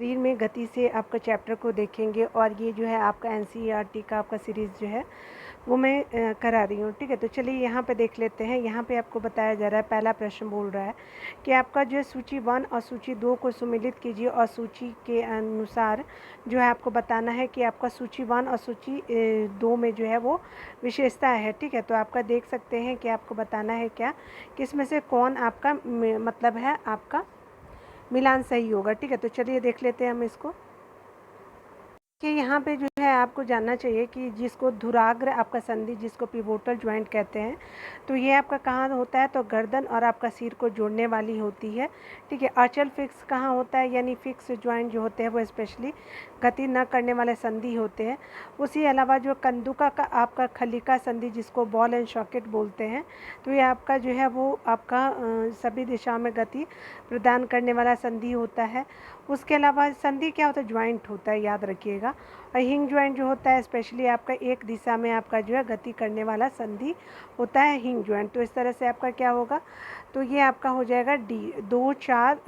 शरीर में गति से आपका चैप्टर को देखेंगे और ये जो है आपका एनसीईआरटी का आपका सीरीज़ जो है वो मैं करा रही हूँ। ठीक है, तो चलिए यहाँ पे देख लेते हैं। यहाँ पे आपको बताया जा रहा है, पहला प्रश्न बोल रहा है कि आपका जो है सूची 1 और सूची 2 को सुमेलित कीजिए और सूची के अनुसार जो है आपको बताना है कि आपका सूची 1 और सूची 2 में जो है वो विशेषता है। ठीक है, तो आपका देख सकते हैं कि आपको बताना है क्या कि इसमें से कौन आपका मतलब है आपका मिलान सही होगा। ठीक है, तो चलिए देख लेते हैं हम इसको कि यहाँ पे जो है आपको जानना चाहिए कि जिसको धुराग्र आपका संधि जिसको पिवोटल जॉइंट कहते हैं, तो ये आपका कहाँ होता है, तो गर्दन और आपका सिर को जोड़ने वाली होती है। ठीक है, अर्चल फिक्स कहाँ होता है, यानी फिक्स जॉइंट जो होते हैं वो स्पेशली गति न करने वाले संधि होते हैं। उसी अलावा जो कंदुका का आपका खलिका संधि जिसको बॉल एंड सॉकेट बोलते हैं, तो ये आपका जो है वो आपका सभी दिशाओं में गति प्रदान करने वाला संधि होता है। उसके अलावा संधि क्या होता है, ज्वाइंट होता है, याद रखिएगा। और हिंग ज्वाइंट जो होता है स्पेशली आपका एक दिशा में आपका जो है गति करने वाला संधि होता है, हिंग ज्वाइंट। तो इस तरह से आपका क्या होगा, तो ये आपका हो जाएगा डी 2 4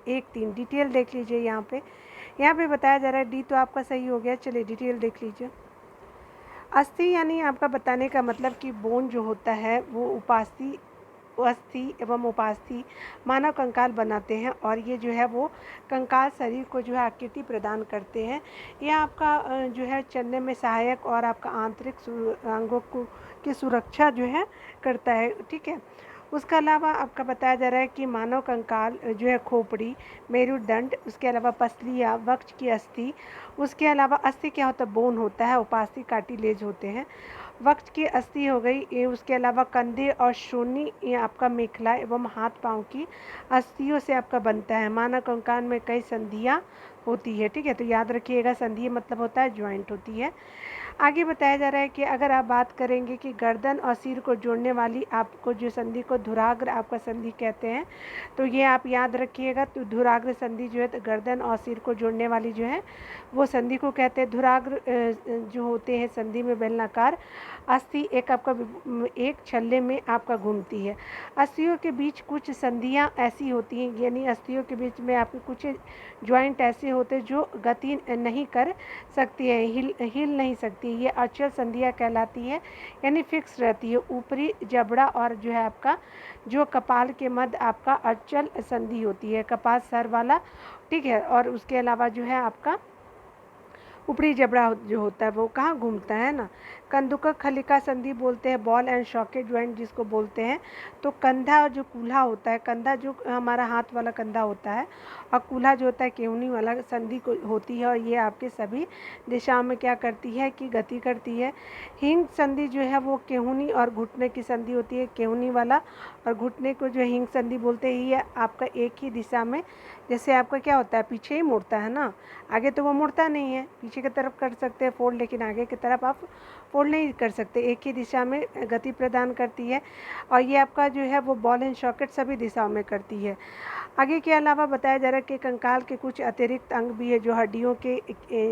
1 3। डिटेल देख लीजिए यहाँ पे बताया जा रहा है डी, तो आपका सही हो गया। चलिए डिटेल देख लीजिए। अस्थि यानी आपका बताने का मतलब कि बोन जो होता है वो अस्थि एवं उपास्थि मानव कंकाल बनाते हैं और ये जो है वो कंकाल शरीर को जो है आकृति प्रदान करते हैं। यह आपका जो है चलने में सहायक और आपका आंतरिक अंगों की सुरक्षा जो है करता है। ठीक है, उसके अलावा आपका बताया जा रहा है कि मानव कंकाल जो है खोपड़ी, मेरुदंड, उसके अलावा पसलियाँ, वक्ष की अस्थि, उसके अलावा अस्थि क्या होता है, बोन होता है, उपास्थि कार्टिलेज होते हैं। वक्ष की अस्थि हो गई ये, उसके अलावा कंधे और शून्य ये आपका मेखला एवं हाथ पांव की अस्थियों से आपका बनता है। मानव कंकाल में कई संधियाँ होती है। ठीक है, तो याद रखिएगा संधि मतलब होता है ज्वाइंट होती है। आगे बताया जा रहा है कि अगर आप बात करेंगे कि गर्दन और सिर को जोड़ने वाली आपको जो संधि को धुराग्र आपका संधि कहते हैं, तो ये आप याद रखिएगा। तो धुराग्र संधि जो है तो गर्दन और सिर को जोड़ने वाली जो है वो संधि को कहते हैं। धुराग्र जो होते हैं संधि में बेलनाकार अस्थि एक आपका एक छल्ले में आपका घूमती है। अस्थियों के बीच कुछ संधियाँ ऐसी होती हैं, यानी अस्थियों के बीच में आपके कुछ ज्वाइंट ऐसे होते हैं जो गति नहीं कर सकती है, हिल नहीं सकती। ये अचल संधियाँ कहलाती है, यानी फिक्स रहती है। ऊपरी जबड़ा और जो है आपका जो कपाल के मध्य आपका अचल संधि होती है, कपाल सर वाला। ठीक है, और उसके अलावा जो है आपका ऊपरी जबड़ा जो होता है वो कहाँ घूमता है ना। कंदुका खलिका संधि बोलते हैं, बॉल एंड सॉकेट ज्वाइंट जिसको बोलते हैं। तो कंधा और जो कूल्हा होता है, कंधा जो हमारा हाथ वाला कंधा होता है और कूल्हा जो होता है केहूनी वाला संधि को होती है, और ये आपके सभी दिशाओं में क्या करती है कि गति करती है। हिंग संधि जो है वो केहूनी और घुटने की संधि होती है, केहूनी वाला और घुटने को जो हिंग संधि बोलते हैं। ये आपका एक ही दिशा में, जैसे आपका क्या होता है पीछे ही मुड़ता है ना, आगे तो वो मुड़ता नहीं है, पीछे की तरफ कर सकते हैं फोल्ड, लेकिन आगे की तरफ आप फोल्ड नहीं कर सकते। एक ही दिशा में गति प्रदान करती है और ये आपका जो है वो बॉल एंड सॉकेट सभी दिशाओं में करती है। आगे के अलावा बताया जा रहा है कि कंकाल के कुछ अतिरिक्त अंग भी है जो हड्डियों के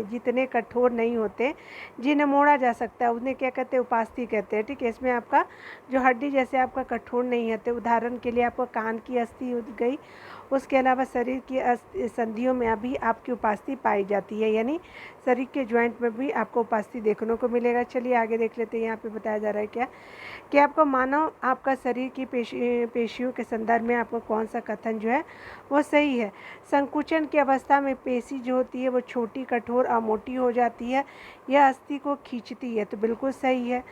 जितने कठोर नहीं होते, जिन्हें मोड़ा जा सकता है, उन्हें क्या कहते हैं, उपास्थि कहते हैं। ठीक है, इसमें आपका जो हड्डी जैसे आपका कठोर नहीं होते, उदाहरण के लिए आपको कान की अस्थि हो गई, उसके अलावा शरीर की संधियों में अभी आपकी उपास्थि पाई जाती है, यानी शरीर के ज्वाइंट में भी आपको उपास्थि देखने को मिलेगा। चलिए आगे देख लेते हैं। यहाँ पे बताया जा रहा है क्या कि आपको मानव आपका शरीर की पेशियों के संदर्भ में आपको कौन सा कथन जो है वो सही है। संकुचन की अवस्था में पेशी जो होती है वो छोटी, कठोर और मोटी हो जाती है, यह अस्थि को खींचती है, तो बिल्कुल सही है।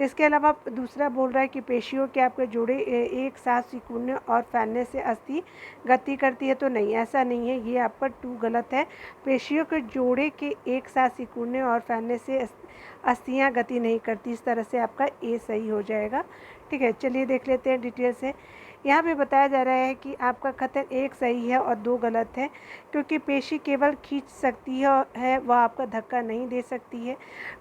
इसके अलावा दूसरा बोल रहा है कि पेशियों के आपके जोड़े एक साथ सिकुड़ने और फैलने से अस्थि गति करती है, तो नहीं, ऐसा नहीं है, ये आपका 2 गलत है। पेशियों के जोड़े के एक साथ सिकुड़ने और फैलने से अस्थियाँ गति नहीं करती। इस तरह से आपका ए सही हो जाएगा। ठीक है, चलिए देख लेते हैं डिटेल से। यहाँ पे बताया जा रहा है कि आपका कथन 1 सही है और 2 गलत है, क्योंकि पेशी केवल खींच सकती है, वह आपका धक्का नहीं दे सकती है।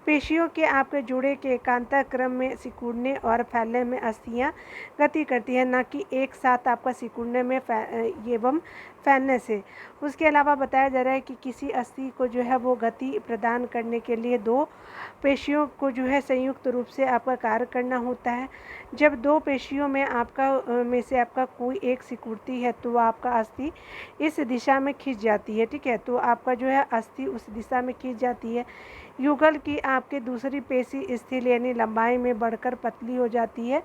पेशियों के आपके जोड़े के एकांतर क्रम में सिकुड़ने और फैलने में अस्थियाँ गति करती हैं, न कि एक साथ आपका सिकुड़ने में एवं फैलने से। उसके अलावा बताया जा रहा है कि किसी अस्थि को जो है वो गति प्रदान करने के लिए दो पेशियों को जो है संयुक्त रूप से आपका कार्य करना होता है। जब दो पेशियों में में से आपका कोई एक सिकुड़ती है तो वह आपका अस्थि इस दिशा में खिंच जाती है, ठीक है। तो आपका जो है अस्थि उस दिशा में खिंच जाती है। युगल की आपके दूसरी पेशी स्थिर यानी लंबाई में बढ़कर पतली हो जाती है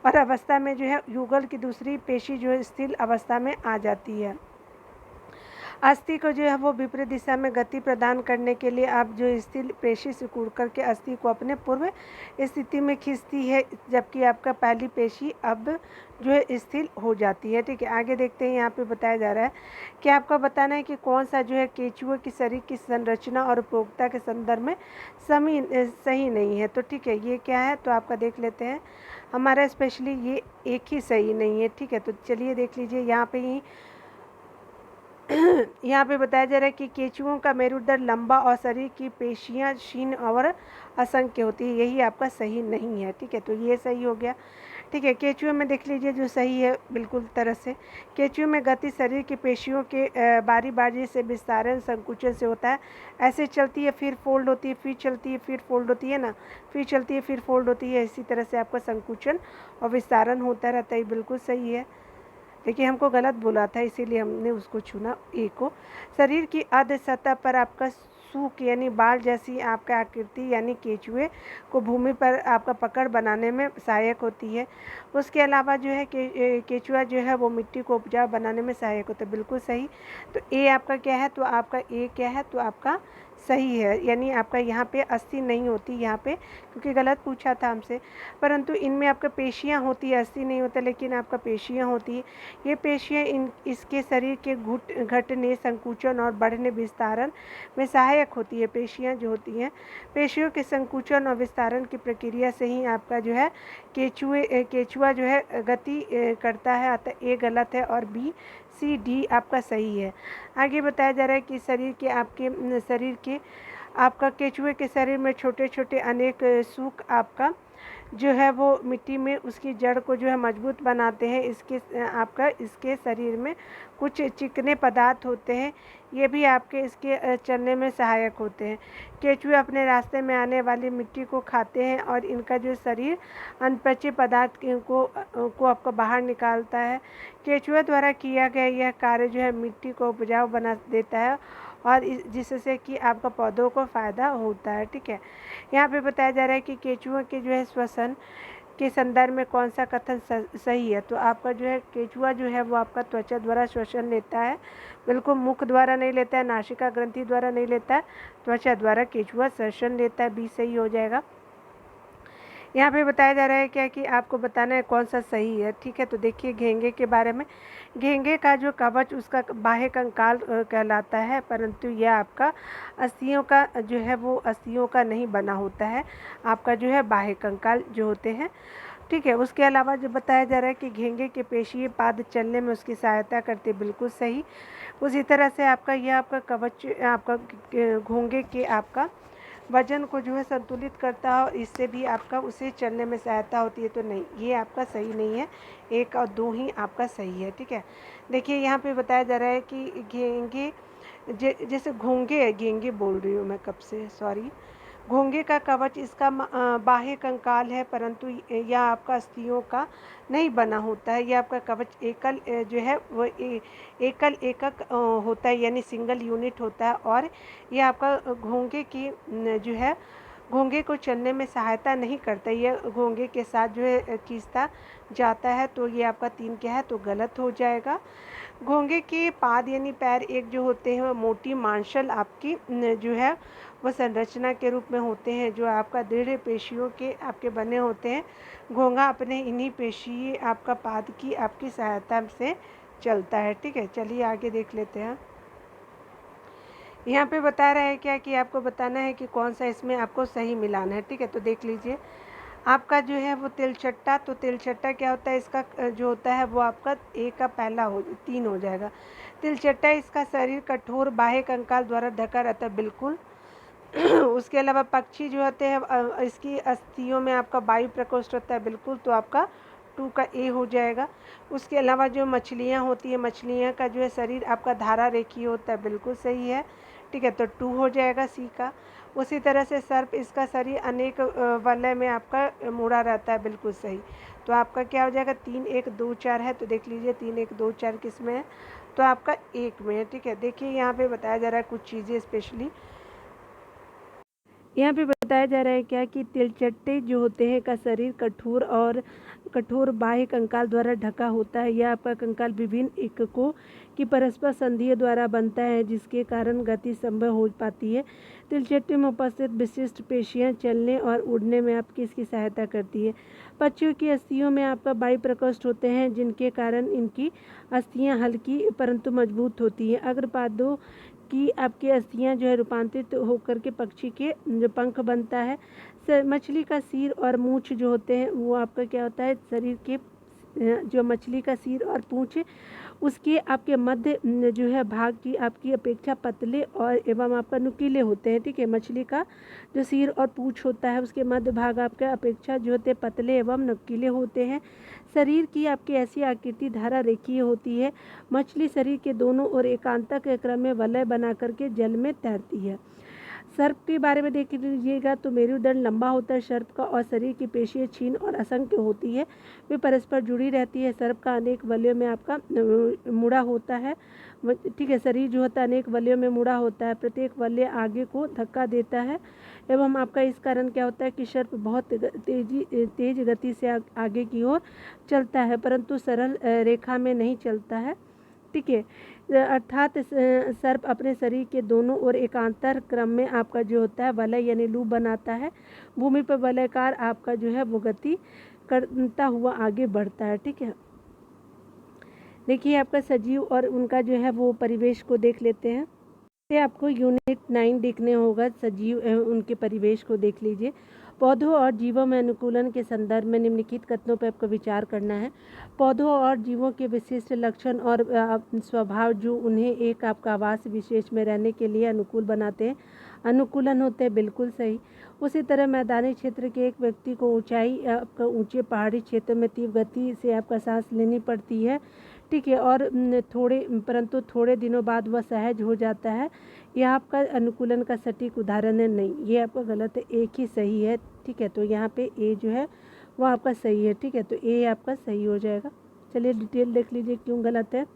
और अवस्था में जो है युगल की दूसरी पेशी जो है स्थिर अवस्था में आ जाती है। अस्थि को जो है वो विपरीत दिशा में गति प्रदान करने के लिए आप जो स्थिर पेशी सिकुड़ करके अस्थि को अपने पूर्व स्थिति में खींचती है, जबकि आपका पहली पेशी अब जो है स्थिर हो जाती है, ठीक है। आगे देखते हैं, यहाँ पे बताया जा रहा है कि आपका बताना है कि कौन सा जो है केंचुए की शरीर की संरचना और उपयोगिता के संदर्भ में सही नहीं है। तो ठीक है, ये क्या है तो आपका देख लेते हैं। हमारा स्पेशली ये एक ही सही नहीं है, ठीक है। तो चलिए देख लीजिए, यहाँ पे ही यहाँ पे बताया जा रहा है कि केंचुओं का मेरुदंड लंबा और शरीर की पेशियां क्षीण और असंख्य होती है, यही आपका सही नहीं है, ठीक है। तो ये सही हो गया, ठीक है। केंचुए में देख लीजिए जो सही है बिल्कुल तरह से, केंचुए में गति शरीर की पेशियों के बारी बारी से विस्तारण संकुचन से होता है। ऐसे चलती है फिर फोल्ड होती है, फिर चलती है फिर फोल्ड होती है ना, फिर चलती है फिर फोल्ड होती है, इसी तरह से आपका संकुचन और विस्तारण होता रहता है, बिल्कुल सही है। देखिए हमको गलत बोला था इसीलिए हमने उसको चुना ए को। शरीर की अर्ध सतह पर आपका सूक यानी बाल जैसी आपका आकृति यानी केंचुए को भूमि पर आपका पकड़ बनाने में सहायक होती है। उसके अलावा जो है केंचुआ जो है वो मिट्टी को उपजाऊ बनाने में सहायक होता है, बिल्कुल सही। तो ए आपका क्या है तो आपका ए क्या है तो आपका सही है, यानी आपका यहाँ पे अस्थि नहीं होती यहाँ पे, क्योंकि गलत पूछा था हमसे। परंतु इनमें आपका पेशियाँ होती है, अस्थि नहीं होता, लेकिन आपका पेशियाँ होती है। ये पेशियाँ इसके शरीर के घटने संकुचन और बढ़ने विस्तारण में सहायक होती है। पेशियाँ जो होती हैं, पेशियों के संकुचन और विस्तारण की प्रक्रिया से ही आपका जो है केंचुआ जो है गति करता है, अतः ए गलत है और बी सी डी आपका सही है। आगे बताया जा रहा है कि शरीर के आपका केंचुए के शरीर में छोटे छोटे अनेक सूक आपका जो है वो मिट्टी में उसकी जड़ को जो है मजबूत बनाते हैं। इसके शरीर में कुछ चिकने पदार्थ होते हैं, ये भी आपके इसके चलने में सहायक होते हैं। केंचुए अपने रास्ते में आने वाली मिट्टी को खाते हैं और इनका जो शरीर अनपचे पदार्थ को आपको बाहर निकालता है। केंचुए द्वारा किया गया यह कार्य जो है मिट्टी को उपजाऊ बना देता है और जिससे कि आपका पौधों को फ़ायदा होता है, ठीक है। यहाँ पे बताया जा रहा है कि केंचुए के जो है श्वसन के संदर्भ में कौन सा कथन सही है। तो आपका जो है केंचुआ जो है वो आपका त्वचा द्वारा श्वसन लेता है, बिल्कुल मुख द्वारा नहीं लेता है, नासिका ग्रंथि द्वारा नहीं लेता है, त्वचा द्वारा केंचुआ श्वसन लेता है, बी सही हो जाएगा। यहाँ पे बताया जा रहा है क्या कि आपको बताना है कौन सा सही है, ठीक है। तो देखिए घेंगे के बारे में, घेंगे का जो कवच उसका बाह्य कंकाल कहलाता है, परंतु यह आपका अस्थियों का जो है वो अस्थियों का नहीं बना होता है, आपका जो है बाह्य कंकाल जो होते हैं, ठीक है। उसके अलावा जो बताया जा रहा है कि घेंगे के पेशीय पाद चलने में उसकी सहायता करते, बिल्कुल सही। उसी तरह से आपका यह आपका कवच आपका घोंगे के आपका वजन को जो है संतुलित करता है और इससे भी आपका उसे चलने में सहायता होती है। तो नहीं, ये आपका सही नहीं है, एक और दो ही आपका सही है, ठीक है। देखिए यहाँ पे बताया जा रहा है कि घेंगे जैसे घेंगे बोल रही हूँ मैं कब से, सॉरी। घोंगे का कवच इसका बाह्य कंकाल है, परंतु यह आपका अस्थियों का नहीं बना होता है। यह आपका कवच एकल जो है वो एकक होता है, यानी सिंगल यूनिट होता है और यह आपका घोंगे की जो है घोंगे को चलने में सहायता नहीं करता, यह घोंगे के साथ जो है खींचता जाता है। तो ये आपका 3 क्या है तो गलत हो जाएगा। घोंगे के पाद यानी पैर एक जो होते हैं वो मोटी मांसल आपकी जो है वो संरचना के रूप में होते हैं, जो आपका दृढ़ पेशियों के आपके बने होते हैं। घोंगा अपने इन्हीं पेशी आपका पाद की आपकी सहायता से चलता है, ठीक है। चलिए आगे देख लेते हैं। यहाँ पे बता रहा है क्या कि आपको बताना है कि कौन सा इसमें आपको सही मिलाना है, ठीक है। तो देख लीजिए आपका जो है वो तिलचट्टा, तो तिलचट्टा क्या होता है, इसका जो होता है वो आपका ए का पहला 3 हो जाएगा। तिलचट्टा इसका शरीर कठोर बाह्य कंकाल द्वारा ढका रहता है, बिल्कुल। उसके अलावा पक्षी जो होते हैं इसकी अस्थियों में आपका वायु प्रकोष्ठ होता है, बिल्कुल। तो आपका 2 का ए हो जाएगा। उसके अलावा जो मछलियाँ होती हैं, मछलियाँ का जो है शरीर आपका धारा रेखीय होता है, बिल्कुल सही है, ठीक है, तो 2 हो जाएगा सी का। उसी तरह से सर्प, इसका शरीर अनेक वलय में आपका मुड़ा रहता है, बिल्कुल सही। तो आपका क्या हो जाएगा, 3 1 2 4 है, तो देख लीजिए 3 1 2 4 किस में है, तो आपका 1 में है, ठीक है। देखिए यहाँ पे बताया जा रहा है कुछ चीज़ें स्पेशली, यहाँ पे बताया जा रहा है क्या कि तिलचट्टे जो होते हैं का शरीर कठोर बाह्य कंकाल द्वारा ढका होता है। यह आपका कंकाल विभिन्न एककों की परस्पर संधियों द्वारा बनता है, जिसके कारण गति संभव हो पाती है। तिलचट्टे में उपस्थित विशिष्ट पेशियां चलने और उड़ने में आपकी इसकी सहायता करती है। पक्षियों की अस्थियों में आपका वायु प्रकोष्ठ होते हैं, जिनके कारण इनकी अस्थियां हल्की परंतु मजबूत होती हैं। अग्रपादों की आपकी अस्थियां जो है रूपांतरित होकर के पक्षी के जो पंख बनता है। मछली का सिर और मूंछ जो होते हैं वो आपका क्या होता है, शरीर के जो मछली का सिर और पूंछ उसके आपके मध्य जो है भाग की आपकी अपेक्षा पतले और एवं आपका नुकीले होते हैं, ठीक है। मछली का जो सिर और पूंछ होता है उसके मध्य भाग आपका अपेक्षा जो होते हैं पतले एवं नुकीले होते हैं। शरीर की आपकी ऐसी आकृति धारा रेखीय होती है। मछली शरीर के दोनों ओर एकांतर के क्रम में वलय बना करके जल में तैरती है। सर्प के बारे में देख लीजिएगा तो मेरुदंड लंबा होता है सर्प का, और शरीर की पेशियां क्षीण और असंख्य होती है, वे परस्पर जुड़ी रहती है। सर्प का अनेक वलयों में आपका मुड़ा होता है, ठीक है। शरीर जो होता है अनेक वलयों में मुड़ा होता है, प्रत्येक वलय आगे को धक्का देता है एवं आपका इस कारण क्या होता है कि सर्प बहुत तेज गति से आगे की ओर चलता है, परंतु सरल रेखा में नहीं चलता है, ठीक है। अर्थात सर्प अपने शरीर के दोनों ओर एकांतर क्रम में आपका जो होता है वलय यानी लूप बनाता है। भूमि पर वलयकार आपका जो है वो गति करता हुआ आगे बढ़ता है, ठीक है। देखिए आपका सजीव और उनका जो है वो परिवेश को देख लेते हैं। ये आपको यूनिट 9 देखने होगा, सजीव एवं उनके परिवेश को देख लीजिए। पौधों और जीवों में अनुकूलन के संदर्भ में निम्नलिखित कथनों पर आपको विचार करना है। पौधों और जीवों के विशिष्ट लक्षण और स्वभाव जो उन्हें एक आपका आवास विशेष में रहने के लिए अनुकूल बनाते हैं, अनुकूलन होते हैं, बिल्कुल सही। उसी तरह मैदानी क्षेत्र के एक व्यक्ति को ऊंचाई आपका ऊंचे पहाड़ी क्षेत्र में तीव्र गति से आपका सांस लेनी पड़ती है, ठीक है, और परंतु थोड़े दिनों बाद वह सहज हो जाता है। यह आपका अनुकूलन का सटीक उदाहरण है, नहीं, ये आपका गलत है, एक ही सही है, ठीक है। तो यहाँ पे ए जो है वो आपका सही है, ठीक है, तो ए आपका सही हो जाएगा। चलिए डिटेल देख लीजिए क्यों गलत है।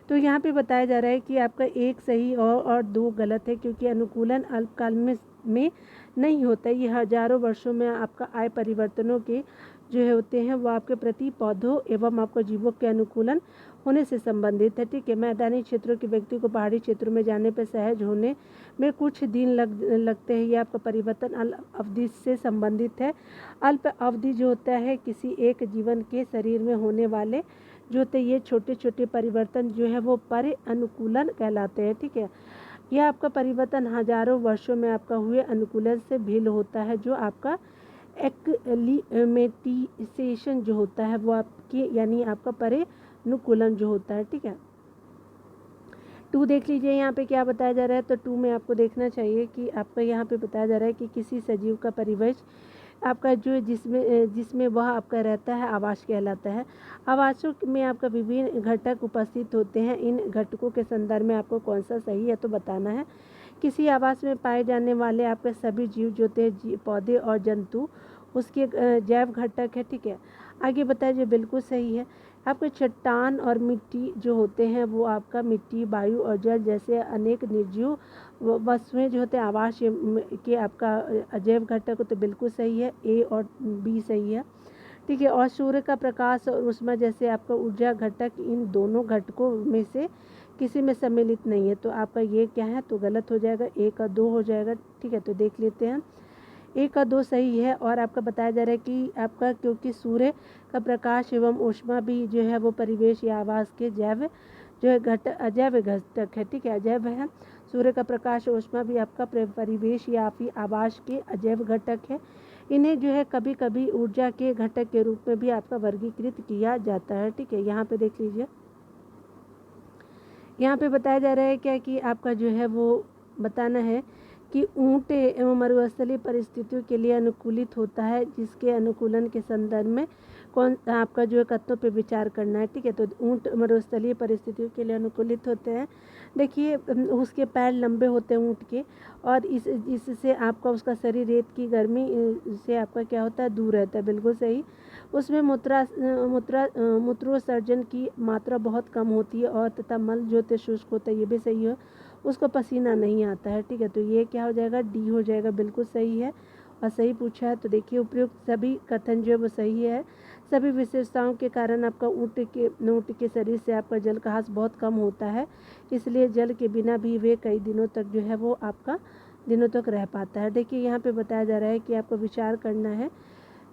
तो यहाँ पे बताया जा रहा है कि आपका एक सही और 2 गलत है, क्योंकि अनुकूलन अल्पकाल में नहीं होता है, ये हजारों वर्षों में आपका आय परिवर्तनों के जो है होते हैं वो आपके प्रति पौधों एवं आपको जीवों के अनुकूलन होने से संबंधित है, ठीक है। मैदानी क्षेत्रों के व्यक्ति को पहाड़ी क्षेत्रों में जाने पर सहज होने में कुछ दिन लगते हैं, ये आपका परिवर्तन अल्प अवधि से संबंधित है। अल्प अवधि जो होता है किसी एक जीवन के शरीर में होने वाले जो होते हैं ये छोटे छोटे परिवर्तन जो है वो पर अनुकूलन कहलाते हैं, ठीक है। यह आपका परिवर्तन हजारों वर्षों में आपका हुए अनुकूलन से भिन्न होता है, जो आपका एक्लिमेटाइजेशन जो होता है वो आपकी यानी आपका परे अनुकूलन जो होता है, ठीक है। 2 देख लीजिए यहाँ पे क्या बताया जा रहा है। तो 2 में आपको देखना चाहिए कि आपका यहाँ पे बताया जा रहा है कि किसी सजीव का परिवेश आपका जो जिसमें वह आपका रहता है आवास कहलाता है। आवासों में आपका विभिन्न घटक उपस्थित होते हैं, इन घटकों के संदर्भ में आपको कौन सा सही है तो बताना है। किसी आवास में पाए जाने वाले आपके सभी जीव जो होते हैं पौधे और जंतु उसके जैव घटक है, ठीक है। आगे बताया जो बिल्कुल सही है। आपके चट्टान और मिट्टी जो होते हैं वो आपका मिट्टी, वायु और जल जैसे अनेक निर्जीव वस्तुएं जो होते हैं आवास के आपका अजैव घटक, तो बिल्कुल सही है, ए और बी सही है, ठीक है। और सूर्य का प्रकाश और ऊष्मा जैसे आपका ऊर्जा घटक, इन दोनों घटकों में से किसी में सम्मिलित नहीं है, तो आपका ये क्या है तो गलत हो जाएगा, 1 और 2 हो जाएगा, ठीक है। तो देख लेते हैं 1 और 2 सही है। और आपका बताया जा रहा है कि आपका क्योंकि सूर्य का प्रकाश एवं ऊष्मा भी जो है वो परिवेश या आवास के जैव जो है अजैव घटक है, ठीक है, अजैव है। सूर्य का प्रकाश ऊष्मा भी आपका परिवेश या फिर आवास के अजैव घटक है। इन्हें जो है कभी कभी ऊर्जा के घटक के रूप में भी आपका वर्गीकृत किया जाता है, ठीक है। यहाँ पे देख लीजिए, यहाँ पे बताया जा रहा है क्या कि आपका जो है वो बताना है कि ऊंट एवं मरुस्थलीय परिस्थितियों के लिए अनुकूलित होता है, जिसके अनुकूलन के संदर्भ में कौन आपका जो है कत्तों पे विचार करना है, ठीक है। तो ऊँट मरुस्थलीय परिस्थितियों के लिए अनुकूलित होते हैं। देखिए उसके पैर लंबे होते हैं ऊँट के, और इससे आपका उसका शरीर रेत की गर्मी से आपका क्या होता है, दूर रहता है। बिल्कुल सही। उसमें मूत्रोत्सर्जन की मात्रा बहुत कम होती है, और तथा मल जो होते शुष्क होता है, ये भी सही है। उसको पसीना नहीं आता है, ठीक है। तो ये क्या हो जाएगा, डी हो जाएगा। बिल्कुल सही है और सही पूछा है। तो देखिए उपयुक्त सभी कथन जो है वो सही है। सभी विशेषताओं के कारण आपका ऊँट के शरीर से आपका जल का ह्रास बहुत कम होता है, इसलिए जल के बिना भी वे कई दिनों तक जो है वो आपका दिनों तक रह पाता है। देखिए यहाँ पे बताया जा रहा है कि आपको विचार करना है,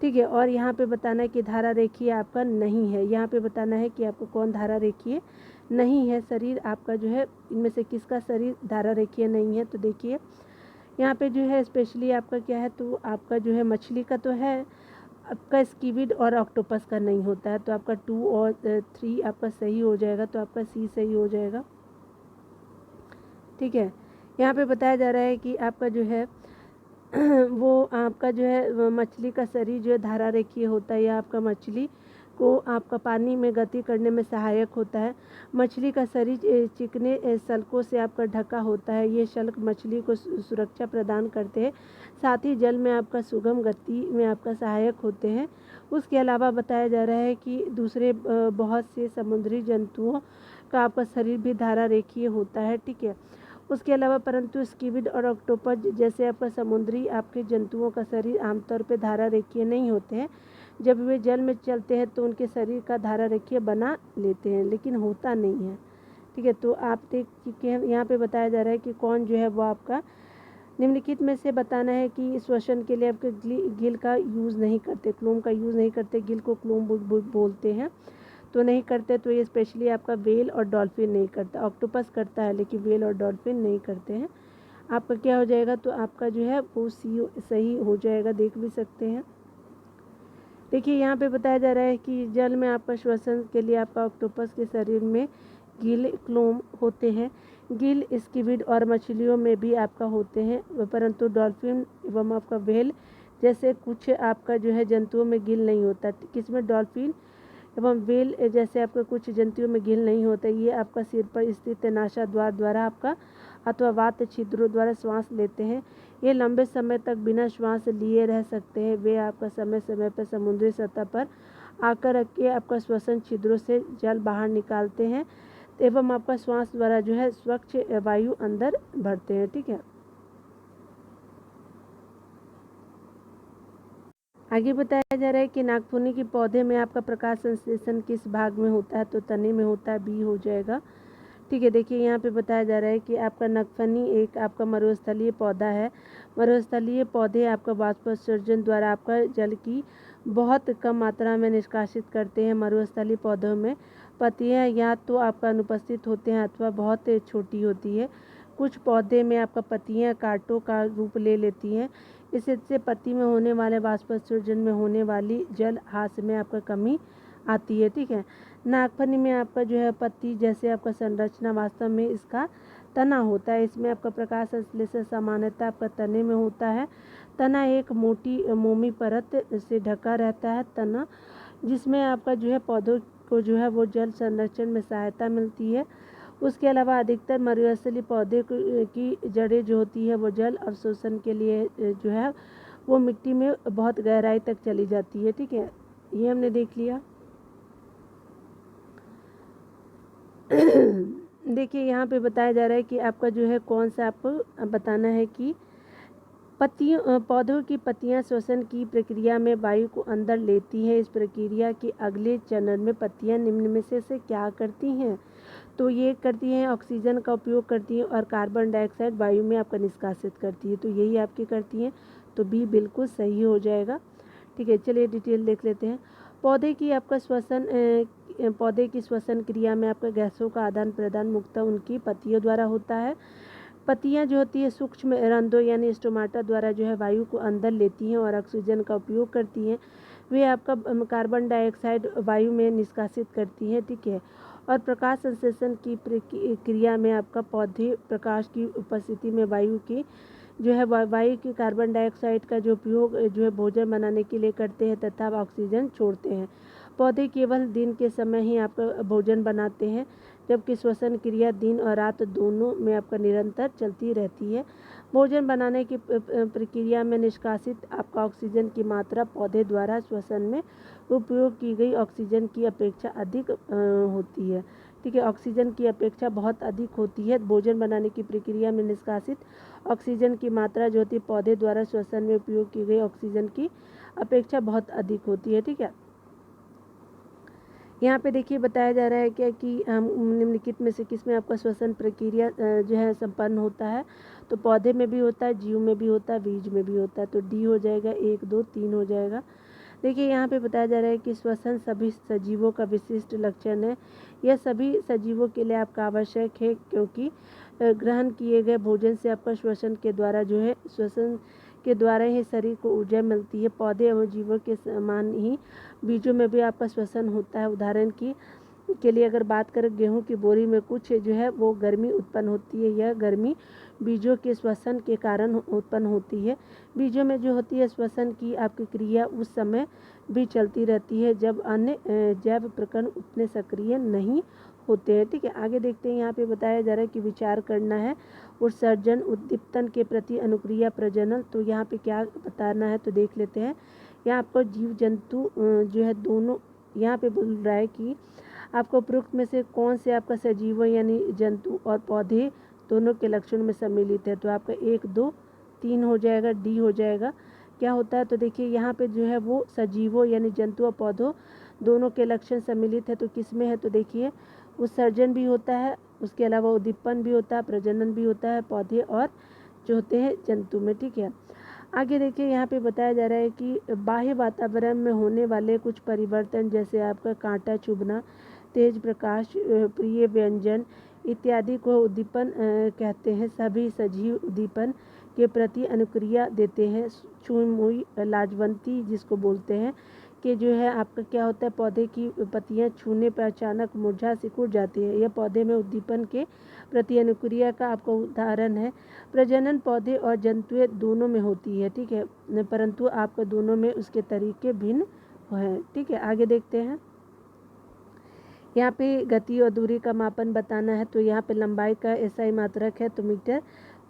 ठीक है। और यहाँ पे बताना है कि धारा रेखीय आपका नहीं है। यहाँ पे बताना है कि आपको कौन धारा रेखीय नहीं है। शरीर आपका जो है इनमें से किसका शरीर धारा रेखीय नहीं है। तो देखिए यहाँ पे जो है स्पेशली आपका क्या है, तो आपका जो है मछली का तो है, आपका स्कीविड और ऑक्टोपस का नहीं होता है। तो आपका 2 और 3 आपका सही हो जाएगा। तो आपका सी सही हो जाएगा, ठीक है। यहाँ पे बताया जा रहा है कि आपका जो है वो आपका जो है मछली का शरीर जो है धारा रेखीय होता है, या आपका मछली को आपका पानी में गति करने में सहायक होता है। मछली का शरीर चिकने शल्कों से आपका ढका होता है। ये शल्क मछली को सुरक्षा प्रदान करते हैं, साथ ही जल में आपका सुगम गति में आपका सहायक होते हैं। उसके अलावा बताया जा रहा है कि दूसरे बहुत से समुद्री जंतुओं का आपका शरीर भी धारा रेखीय होता है, ठीक है। उसके अलावा परंतु स्कीविड और ऑक्टोपस जैसे आपका समुद्री आपके जंतुओं का शरीर आमतौर पर धारा रेखीय नहीं होते हैं। जब वे जल में चलते हैं तो उनके शरीर का धारा रेखीय बना लेते हैं, लेकिन होता नहीं है, ठीक है। तो आप देख चुके हैं, यहाँ पे बताया जा रहा है कि कौन जो है वो आपका निम्नलिखित में से बताना है कि श्वसन के लिए आपके गिल का यूज़ नहीं करते, क्लोम का यूज़ नहीं करते। गिल को क्लोम बोलते हैं, तो नहीं करते। तो ये स्पेशली आपका व्हेल और डॉल्फिन नहीं करता। ऑक्टोपस करता है लेकिन व्हेल और डॉल्फिन नहीं करते हैं। आपका क्या हो जाएगा, तो आपका जो है वो सी सही हो जाएगा, देख भी सकते हैं। देखिए यहाँ पे बताया जा रहा है कि जल में आपका श्वसन के लिए आपका ऑक्टोपस के शरीर में गिल क्लोम होते हैं। गिल स्क्विड और मछलियों में भी आपका होते हैं, परंतु डॉल्फिन एवं आपका व्हेल जैसे कुछ आपका जो है जंतुओं में गिल नहीं होता। किसमें, डॉल्फिन एवं व्हेल जैसे आपका कुछ जंतुओं में गिल नहीं होता। ये आपका सिर पर स्थित नासाद्वार द्वारा आपका अथवा वात छिद्रों द्वारा श्वास लेते हैं। ये लंबे समय तक बिना श्वास लिए रह सकते हैं। वे आपका समय समय पर समुद्री सतह पर आकर रख के आपका श्वसन छिद्रों से जल बाहर निकालते हैं एवं आपका श्वास द्वारा जो है स्वच्छ वायु अंदर भरते हैं, ठीक है। आगे बताया जा रहा है कि नागफनी के पौधे में आपका प्रकाश संश्लेषण किस भाग में होता है, तो तने में होता है, बी हो जाएगा, ठीक है। देखिए यहाँ पे बताया जा रहा है कि आपका नागफनी एक आपका मरुस्थलीय पौधा है। मरुस्थलीय पौधे आपका वाष्पोत्सर्जन द्वारा आपका जल की बहुत कम मात्रा में निष्कासित करते हैं। मरुस्थलीय पौधों में पत्तियाँ या तो आपका अनुपस्थित होते हैं अथवा बहुत छोटी होती है। कुछ पौधे में आपका पत्तियाँ कांटों का रूप ले लेती हैं। इससे पत्ती में होने वाले वाष्पोत्सर्जन में होने वाली जल ह्रास में आपका कमी आती है, ठीक है। नागफनी में आपका जो है पत्ती जैसे आपका संरचना वास्तव में इसका तना होता है। इसमें आपका प्रकाश संश्लेषण सामान्यतः आपका तने में होता है। तना एक मोटी मोमी परत से ढका रहता है तना, जिसमें आपका जो है पौधों को जो है वो जल संरक्षण में सहायता मिलती है। उसके अलावा अधिकतर मरुस्थलीय पौधे की जड़ें जो होती है वो जल अवशोषण के लिए जो है वो मिट्टी में बहुत गहराई तक चली जाती है, ठीक है। ये हमने देख लिया। देखिए यहाँ पे बताया जा रहा है कि आपका जो है कौन सा आपको बताना है कि पौधों की पत्तियां श्वसन की प्रक्रिया में वायु को अंदर लेती हैं। इस प्रक्रिया के अगले चरण में पत्तियां निम्न में से क्या करती हैं, तो ये करती हैं ऑक्सीजन का उपयोग करती हैं और कार्बन डाइऑक्साइड वायु में आपका निष्कासित करती है। तो यही आपकी करती हैं, तो बी बिल्कुल सही हो जाएगा, ठीक है। चलिए डिटेल देख लेते हैं। पौधे की आपका पौधे की श्वसन क्रिया में आपका गैसों का आदान प्रदान मुख्यतः उनकी पत्तियों द्वारा होता है। पत्तियां जो होती है सूक्ष्म रंध्रों यानी स्टोमाटा द्वारा जो है वायु को अंदर लेती हैं और ऑक्सीजन का उपयोग करती हैं। वे आपका कार्बन डाइऑक्साइड वायु में निष्कासित करती हैं, ठीक है। और प्रकाश संश्लेषण की क्रिया में आपका पौधे प्रकाश की उपस्थिति में वायु की जो है वायु की कार्बन डाइऑक्साइड का जो उपयोग जो है भोजन बनाने के लिए करते हैं तथा ऑक्सीजन छोड़ते हैं। पौधे केवल दिन के समय ही आपका भोजन बनाते हैं, जबकि श्वसन क्रिया दिन और रात दोनों में आपका निरंतर चलती रहती है। भोजन बनाने की प्रक्रिया में निष्कासित आपका ऑक्सीजन की मात्रा पौधे द्वारा श्वसन में उपयोग की गई ऑक्सीजन की अपेक्षा अधिक होती है। ठीक है, ऑक्सीजन की अपेक्षा बहुत अधिक होती है। भोजन बनाने की प्रक्रिया में निष्कासित ऑक्सीजन की मात्रा जो होती है पौधे द्वारा श्वसन में उपयोग की गई ऑक्सीजन की अपेक्षा बहुत अधिक होती है। ठीक है, यहाँ पे देखिए बताया जा रहा है क्या कि हम निम्नलिखित में से किस में आपका श्वसन प्रक्रिया जो है संपन्न होता है। तो पौधे में भी होता है, जीव में भी होता है, बीज में भी होता है। तो डी हो जाएगा, 1 2 3 हो जाएगा। देखिए यहाँ पे बताया जा रहा है कि श्वसन सभी सजीवों का विशिष्ट लक्षण है। यह सभी सजीवों के लिए आपका आवश्यक है, क्योंकि ग्रहण किए गए भोजन से आपका श्वसन के द्वारा जो है श्वसन के द्वारा ही शरीर को ऊर्जा मिलती है। पौधे एवं जीवों के समान ही बीजों में भी आपका श्वसन होता है। उदाहरण के लिए अगर बात करें, गेहूं की बोरी में कुछ जो है वो गर्मी उत्पन्न होती है। यह गर्मी बीजों के श्वसन के कारण उत्पन्न होती है। बीजों में जो होती है श्वसन की आपकी क्रिया उस समय भी चलती रहती है जब अन्य जैव प्रकरण उतने सक्रिय नहीं होते हैं। ठीक है, आगे देखते हैं। यहाँ पे बताया जा रहा है कि विचार करना है उत्सर्जन उद्दीपन के प्रति अनुक्रिया प्रजनन। तो यहाँ पे क्या बताना है तो देख लेते हैं। यहाँ आपको जीव जंतु जो है दोनों, यहाँ पे बोल रहा है कि आपको उपरोक्त में से कौन से आपका सजीवों यानी जंतु और पौधे दोनों के लक्षण में सम्मिलित है। तो आपका 1 2 3 हो जाएगा, डी हो जाएगा। क्या होता है तो देखिए यहाँ पे जो है वो सजीवों यानी जंतु और पौधों दोनों के लक्षण सम्मिलित है। तो किस में है तो देखिए उत्सर्जन भी होता है, उसके अलावा उद्दीपन भी होता है, प्रजनन भी होता है पौधे और जो होते हैं जंतु में। ठीक है, आगे देखिए यहाँ पे बताया जा रहा है कि बाह्य वातावरण में होने वाले कुछ परिवर्तन जैसे आपका कांटा चुभना, तेज प्रकाश, प्रिय व्यंजन इत्यादि को उद्दीपन कहते हैं। सभी सजीव उद्दीपन के प्रति अनुक्रिया देते हैं। छुई मुई लाजवंती जिसको बोलते हैं कि जो है आपका क्या होता है, पौधे की पत्तियां छूने पर अचानक मुरझा सिकुड़ जाती है। यह पौधे में उद्दीपन के प्रति अनुक्रिया का आपका उदाहरण है। प्रजनन पौधे और जंतुएं दोनों में होती है। ठीक है, परंतु आपका दोनों में उसके तरीके भिन्न हैं। ठीक है, आगे देखते हैं। यहाँ पे गति और दूरी का मापन बताना है। तो यहाँ पे लंबाई का एसआई मात्रक है तो मीटर।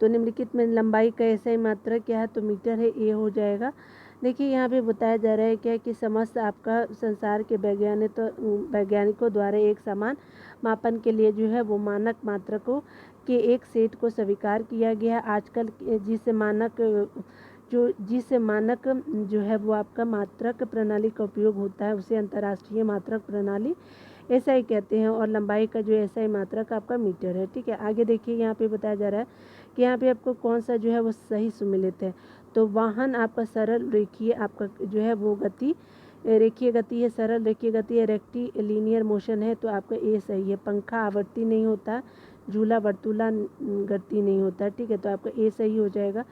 तो निम्नलिखित में लंबाई का एसआई मात्रक क्या है तो मीटर है, ए हो जाएगा। देखिए यहाँ पे बताया जा रहा है क्या कि समस्त आपका संसार के वैज्ञानिकों द्वारा एक समान मापन के लिए जो है वो मानक मात्रकों के एक सेट को स्वीकार किया गया है। आजकल जिस मानक जो है वो आपका मात्रक प्रणाली का उपयोग होता है उसे अंतर्राष्ट्रीय मात्रक प्रणाली एसआई कहते हैं, और लंबाई का जो एसआई मात्रक आपका मीटर है। ठीक है, आगे देखिए यहाँ पे बताया जा रहा है कि यहाँ पे आपको कौन सा जो है वो सही सुमेलित है। तो वाहन आपका सरल रेखीय आपका जो है वो गति रेखीय गति है, सरल रेखीय गति है, रेक्टी लीनियर मोशन है। तो आपका ए सही है। पंखा आवर्ती नहीं होता, झूला वर्तुला गति नहीं होता। ठीक है, तो आपका ए सही हो जाएगा।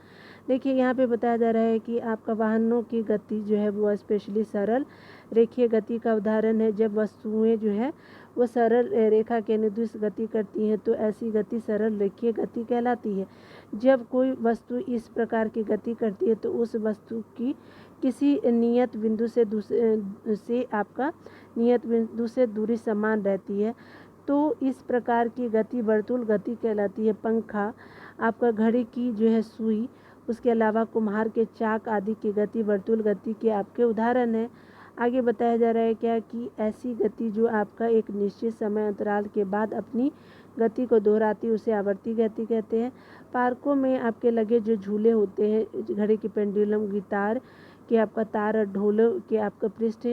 देखिए यहाँ पे बताया जा रहा है कि आपका वाहनों की गति जो है वो स्पेशली सरल रेखीय गति का उदाहरण है। जब वस्तुएं जो है वो सरल रेखा के अनुदिश गति करती हैं तो ऐसी गति सरल रेखीय गति कहलाती है। जब कोई वस्तु इस प्रकार की गति करती है तो उस वस्तु की किसी नियत बिंदु से आपका नियत बिंदु से दूरी समान रहती है, तो इस प्रकार की गति वर्तुल गति कहलाती है। पंखा आपका घड़ी की जो है सुई, उसके अलावा कुम्हार के चाक आदि की गति वर्तुल गति के आपके उदाहरण है। आगे बताया जा रहा है क्या कि ऐसी गति जो आपका एक निश्चित समय अंतराल के बाद अपनी गति को दोहराती है उसे आवर्ती गति कहते हैं। पार्कों में आपके लगे जो झूले होते हैं, घड़ी की पेंडुलम, गिटार के आपका तार और ढोल के आपका पृष्ठ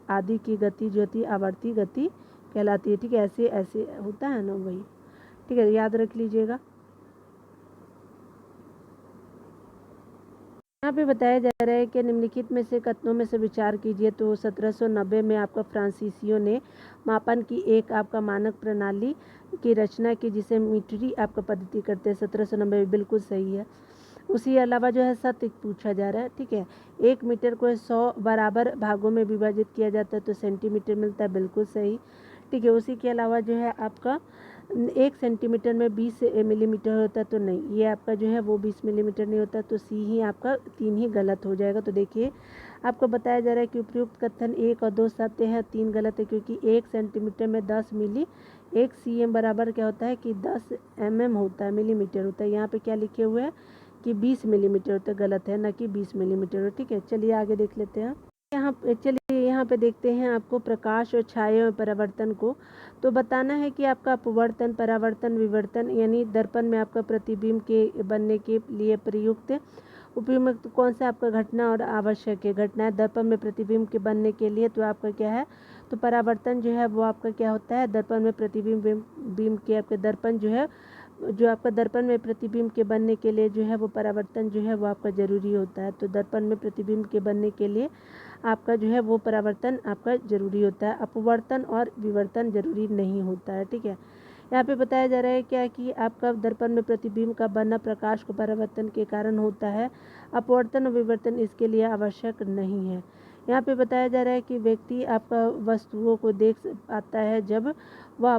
आदि की गति जो होती है आवर्ती गति कहलाती है। ठीक है, ऐसे ऐसे होता है ना वही। ठीक है, याद रख लीजिएगा। यहाँ पे बताया जा रहा है कि निम्नलिखित में से कथनों में से विचार कीजिए। तो 1790 में आपका फ्रांसीसियों ने मापन की एक आपका मानक प्रणाली की रचना की जिसे मीटरी आपका पद्धति करते हैं। 1790 में बिल्कुल सही है। उसी अलावा जो है सत्य पूछा जा रहा है। ठीक है, 1 मीटर को 100 बराबर भागों में विभाजित किया जाता है तो सेंटीमीटर मिलता है, बिल्कुल सही। ठीक है, उसी के अलावा जो है आपका 1 सेंटीमीटर में 20 मिलीमीटर होता है, तो नहीं, ये आपका जो है वो 20 मिलीमीटर नहीं होता, तो सी ही आपका 3 ही गलत हो जाएगा। तो देखिए आपको बताया जा रहा है कि उपयुक्त कथन 1 और 2 सत्य है, 3 गलत है, क्योंकि 1 सेंटीमीटर में 10 मिली, 1 सीएम बराबर क्या होता है कि 10 mm होता है, मिलीमीटर होता है। यहाँ पे क्या लिखे हुए हैं कि 20 मिलीमीटर होता है, गलत है, ना कि 20 मिलीमीटर। ठीक है, चलिए आगे देख लेते हैं। यहाँ पे देखते हैं आपको प्रकाश और छाया में परावर्तन को। तो बताना है कि आपका अपवर्तन, परावर्तन, विवर्तन यानी दर्पण में आपका प्रतिबिंब के बनने के लिए प्रयुक्त उपयुक्त कौन सा आपका घटना और आवश्यक है। घटना है दर्पण में प्रतिबिंब के बनने के लिए, तो आपका क्या है, तो परावर्तन जो है वो आपका क्या होता है, दर्पण में प्रतिबिंब बिंब के आपके दर्पण जो है, जो आपका दर्पण में प्रतिबिंब के बनने के लिए जो है वो परावर्तन जो है वो आपका ज़रूरी होता है। तो दर्पण में प्रतिबिंब के बनने के लिए आपका जो है वो परावर्तन आपका ज़रूरी होता है, अपवर्तन और विवर्तन ज़रूरी नहीं होता है। ठीक है, यहाँ पे बताया जा रहा है क्या कि आपका दर्पण में प्रतिबिंब का बनना प्रकाश को परावर्तन के कारण होता है, अपवर्तन और विवर्तन इसके लिए आवश्यक नहीं है। यहाँ पे बताया जा रहा है कि व्यक्ति आपका वस्तुओं को देख पाता है जब वह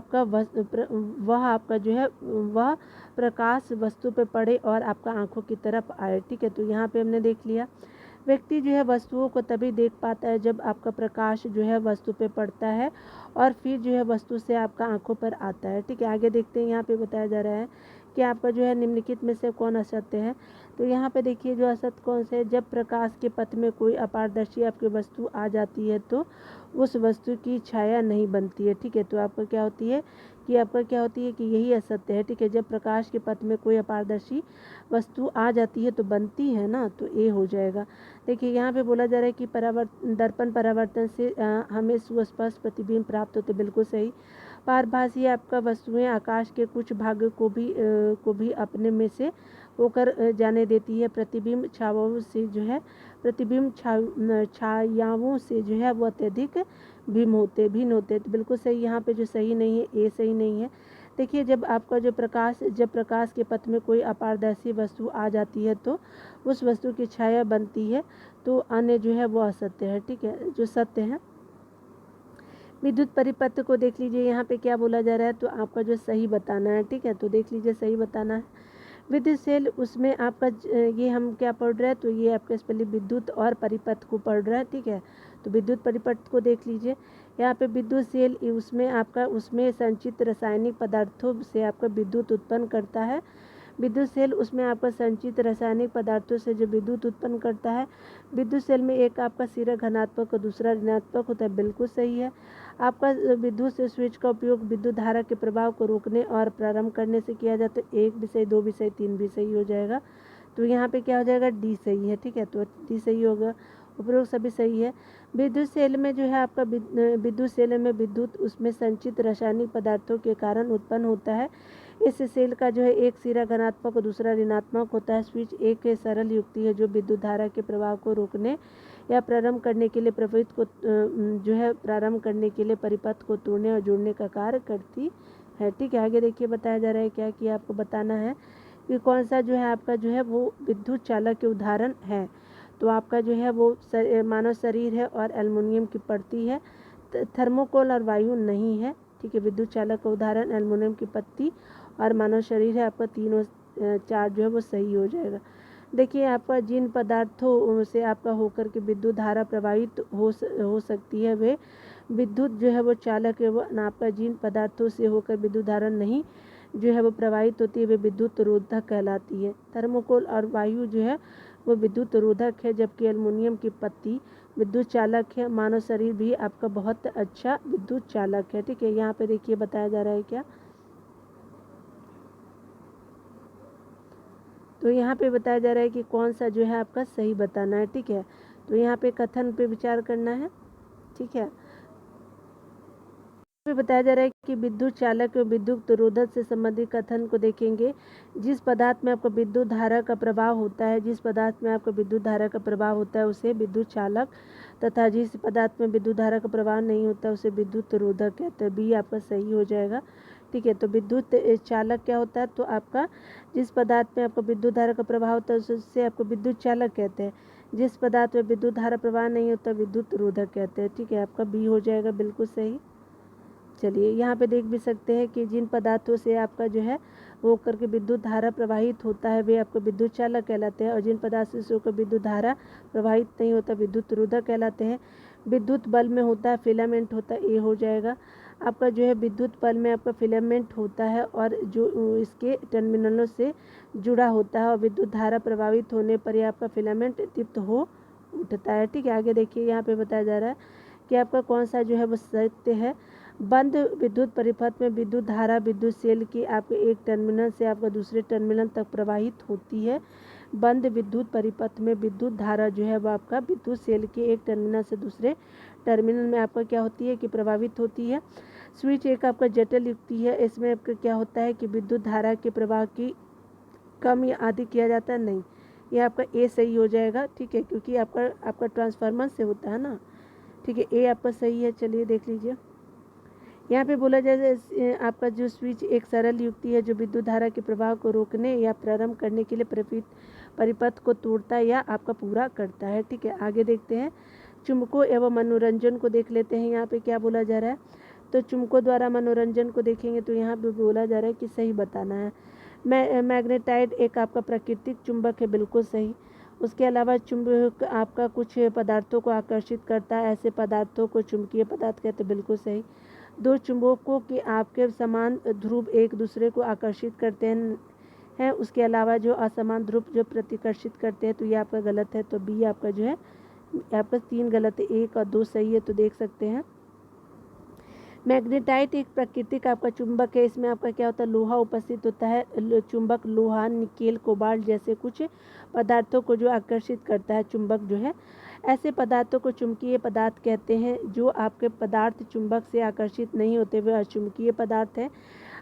आपका जो है वह प्रकाश वस्तु पे पड़े और आपका आंखों की तरफ आए। ठीक है, तो यहाँ पे हमने देख लिया व्यक्ति जो है वस्तुओं को तभी देख पाता है जब आपका प्रकाश जो है वस्तु पे पड़ता है और फिर जो है वस्तु से आपका आंखों पर आता है। ठीक है, आगे देखते हैं। यहाँ पे बताया जा रहा है कि आपका जो है निम्नलिखित में से कौन असत्य है। तो यहाँ पे देखिए जो असत्य कौन से है, जब प्रकाश के पथ में कोई अपारदर्शी आपकी वस्तु आ जाती है तो उस वस्तु की छाया नहीं बनती है। ठीक है, तो आपका क्या होती है कि यही असत्य है। ठीक है, जब प्रकाश के पथ में कोई अपारदर्शी वस्तु आ जाती है तो बनती है ना, तो ए हो जाएगा। देखिए यहाँ पे बोला जा रहा है कि दर्पण परावर्तन से हमें सुस्पष्ट प्रतिबिंब प्राप्त होते, बिल्कुल सही। पारभासी आपका वस्तुएं आकाश के कुछ भाग को भी अपने में से होकर जाने देती है। प्रतिबिंब छायाओं से जो है छायाओं से जो है वो अत्यधिक भिन्न होते, तो बिल्कुल सही। यहाँ पे जो सही नहीं है, ए सही नहीं है। देखिए जब प्रकाश के पथ में कोई अपारदर्शी वस्तु आ जाती है तो उस वस्तु की छाया बनती है, तो अन्य जो है वो असत्य है। ठीक है, जो सत्य है। विद्युत परिपथ को देख लीजिए, यहाँ पे क्या बोला जा रहा है, तो आपका जो सही बताना है। ठीक है, तो देख लीजिए सही बताना है। विद्युत सेल उसमें आपका ये हम क्या पढ़ रहे हैं, तो ये आपका स्पेलिंग विद्युत और परिपथ को पढ़ रहा है। ठीक है, तो विद्युत परिपथ को देख लीजिए। यहाँ पे विद्युत सेल उसमें संचित रासायनिक पदार्थों से आपका विद्युत उत्पन्न करता है। विद्युत सेल उसमें आपका संचित रासायनिक पदार्थों से जो विद्युत उत्पन्न करता है। विद्युत सेल में एक आपका सिरा धनात्मक और दूसरा ऋणात्मक होता है, बिल्कुल सही है। आपका विद्युत से स्विच का उपयोग विद्युत धारा के प्रभाव को रोकने और प्रारंभ करने से किया जाता है। 1 भी सही, 2 भी सही, 3 भी सही हो जाएगा। तो यहाँ पे क्या हो जाएगा, डी सही है। ठीक है, तो डी सही होगा, उपरोक्त सभी सही है। विद्युत सेल में जो है आपका विद्युत सेल में विद्युत उसमें संचित रासायनिक पदार्थों के कारण उत्पन्न होता है। इस सेल का जो है एक सिरा धनात्मक और दूसरा ऋणात्मक होता है। स्विच एक सरल युक्ति है जो विद्युत धारा के प्रवाह को रोकने या प्रारंभ करने के लिए प्रारंभ करने के लिए परिपथ को तोड़ने और जोड़ने का कार्य करती है। ठीक है, आगे देखिए बताया जा रहा है क्या कि आपको बताना है कि कौन सा जो है आपका जो है वो विद्युत चालक के उदाहरण है। तो आपका जो है वो मानव शरीर है और एल्युमिनियम की पट्टी है। थर्मोकोल और वायु नहीं है। ठीक है, विद्युत चालक का उदाहरण एल्युमिनियम की पट्टी और मानव शरीर है। आपका तीनों चार जो है वो सही हो जाएगा। देखिए आपका जिन पदार्थों से आपका होकर के विद्युत धारा प्रवाहित हो सकती है वे विद्युत जो है वो चालक है। वो आपका जिन पदार्थों से होकर विद्युत धारा नहीं जो है वो प्रवाहित होती है वे विद्युत रोधक कहलाती है। थर्मोकोल और वायु जो है वो विद्युत रोधक है, जबकि एल्युमिनियम की पत्ती विद्युत चालक है। मानव शरीर भी आपका बहुत अच्छा विद्युत चालक है। ठीक है, यहाँ पे देखिए बताया जा रहा है क्या, तो यहाँ पे बताया जा रहा है कि कौन सा जो है आपका सही बताना है। ठीक है, तो यहाँ पे कथन पे विचार करना है। ठीक है, पे बताया जा रहा है कि विद्युत चालक और विद्युत रोधक से संबंधित कथन को देखेंगे। जिस पदार्थ में आपका विद्युत धारा का प्रभाव होता है उसे विद्युत चालक, तथा जिस पदार्थ में विद्युत धारा का प्रभाव नहीं होता है उसे विद्युत रोधक कहते हैं। बी आपका सही हो जाएगा। ठीक है, तो विद्युत चालक क्या होता है, तो आपका जिस पदार्थ में आपका विद्युत धारा का प्रभाव होता है उससे आपको विद्युत चालक कहते हैं। जिस पदार्थ में विद्युत धारा प्रवाह नहीं होता विद्युत रोधक कहते हैं। ठीक है, आपका बी हो जाएगा बिल्कुल सही। चलिए यहाँ पे देख भी सकते हैं कि जिन पदार्थों से आपका जो है वो करके विद्युत धारा प्रवाहित होता है वे आपको विद्युत चालक कहलाते हैं, और जिन पदार्थों से होकर विद्युत धारा प्रवाहित नहीं होता विद्युत रोधक कहलाते हैं। विद्युत बल्ब में होता है फिलामेंट होता है, ये हो जाएगा आपका जो है विद्युत बल्ब में आपका फिलामेंट होता है और जो इसके टर्मिनलों से जुड़ा होता है और विद्युत धारा प्रभावित होने पर यह आपका फिलामेंट दीप्त हो उठता है। ठीक है, आगे देखिए यहाँ पे बताया जा रहा है कि आपका कौन सा जो है वो सत्य है। बंद विद्युत परिपथ में विद्युत धारा विद्युत सेल की आपके एक टर्मिनल से आपका दूसरे टर्मिनल तक प्रवाहित होती है। बंद विद्युत परिपथ में विद्युत धारा जो है वो आपका विद्युत सेल के एक टर्मिनल से दूसरे टर्मिनल में आपका क्या होती है कि प्रभावित होती है। स्विच एक आपका जटिल युक्ति है, इसमें आपका क्या होता है कि विद्युत धारा के प्रवाह की कम या आदि किया जाता है, नहीं, ये आपका ए सही हो जाएगा। ठीक है, क्योंकि आपका ट्रांसफार्मर से होता है ना। ठीक है, ए आपका सही है। चलिए देख लीजिए यहाँ पे बोला जाए आपका जो स्विच एक सरल युक्ति है जो विद्युत धारा के प्रवाह को रोकने या प्रारंभ करने के लिए परिपथ को तोड़ता है या आपका पूरा करता है। ठीक है, आगे देखते हैं चुंबकों एवं मनोरंजन को देख लेते हैं। यहाँ पे क्या बोला जा रहा है, तो चुंबकों द्वारा मनोरंजन को देखेंगे तो यहाँ पे बोला जा रहा है कि सही बताना है। मैग्नेटाइट एक आपका प्राकृतिक चुंबक है, बिल्कुल सही। उसके अलावा चुंबक आपका कुछ पदार्थों को आकर्षित करता है, ऐसे पदार्थों को चुंबकीय पदार्थ कहते हैं, बिल्कुल सही। दो चुंबकों के आपके समान ध्रुव एक दूसरे को आकर्षित करते हैं, उसके अलावा जो असमान ध्रुव जो प्रतिकर्षित करते हैं, तो ये आपका गलत है। तो बी आपका जो है आपका 3 गलत है, 1 और 2 सही है, तो देख सकते हैं। मैग्नेटाइट एक प्राकृतिक आपका चुंबक है, इसमें आपका क्या होता है लोहा उपस्थित होता है। चुंबक लोहा निकेल कोबाल्ट जैसे कुछ पदार्थों को जो आकर्षित करता है चुंबक जो है, ऐसे पदार्थों को चुंबकीय पदार्थ कहते हैं। जो आपके पदार्थ चुंबक से आकर्षित नहीं होते वे अचुंबकीय पदार्थ है।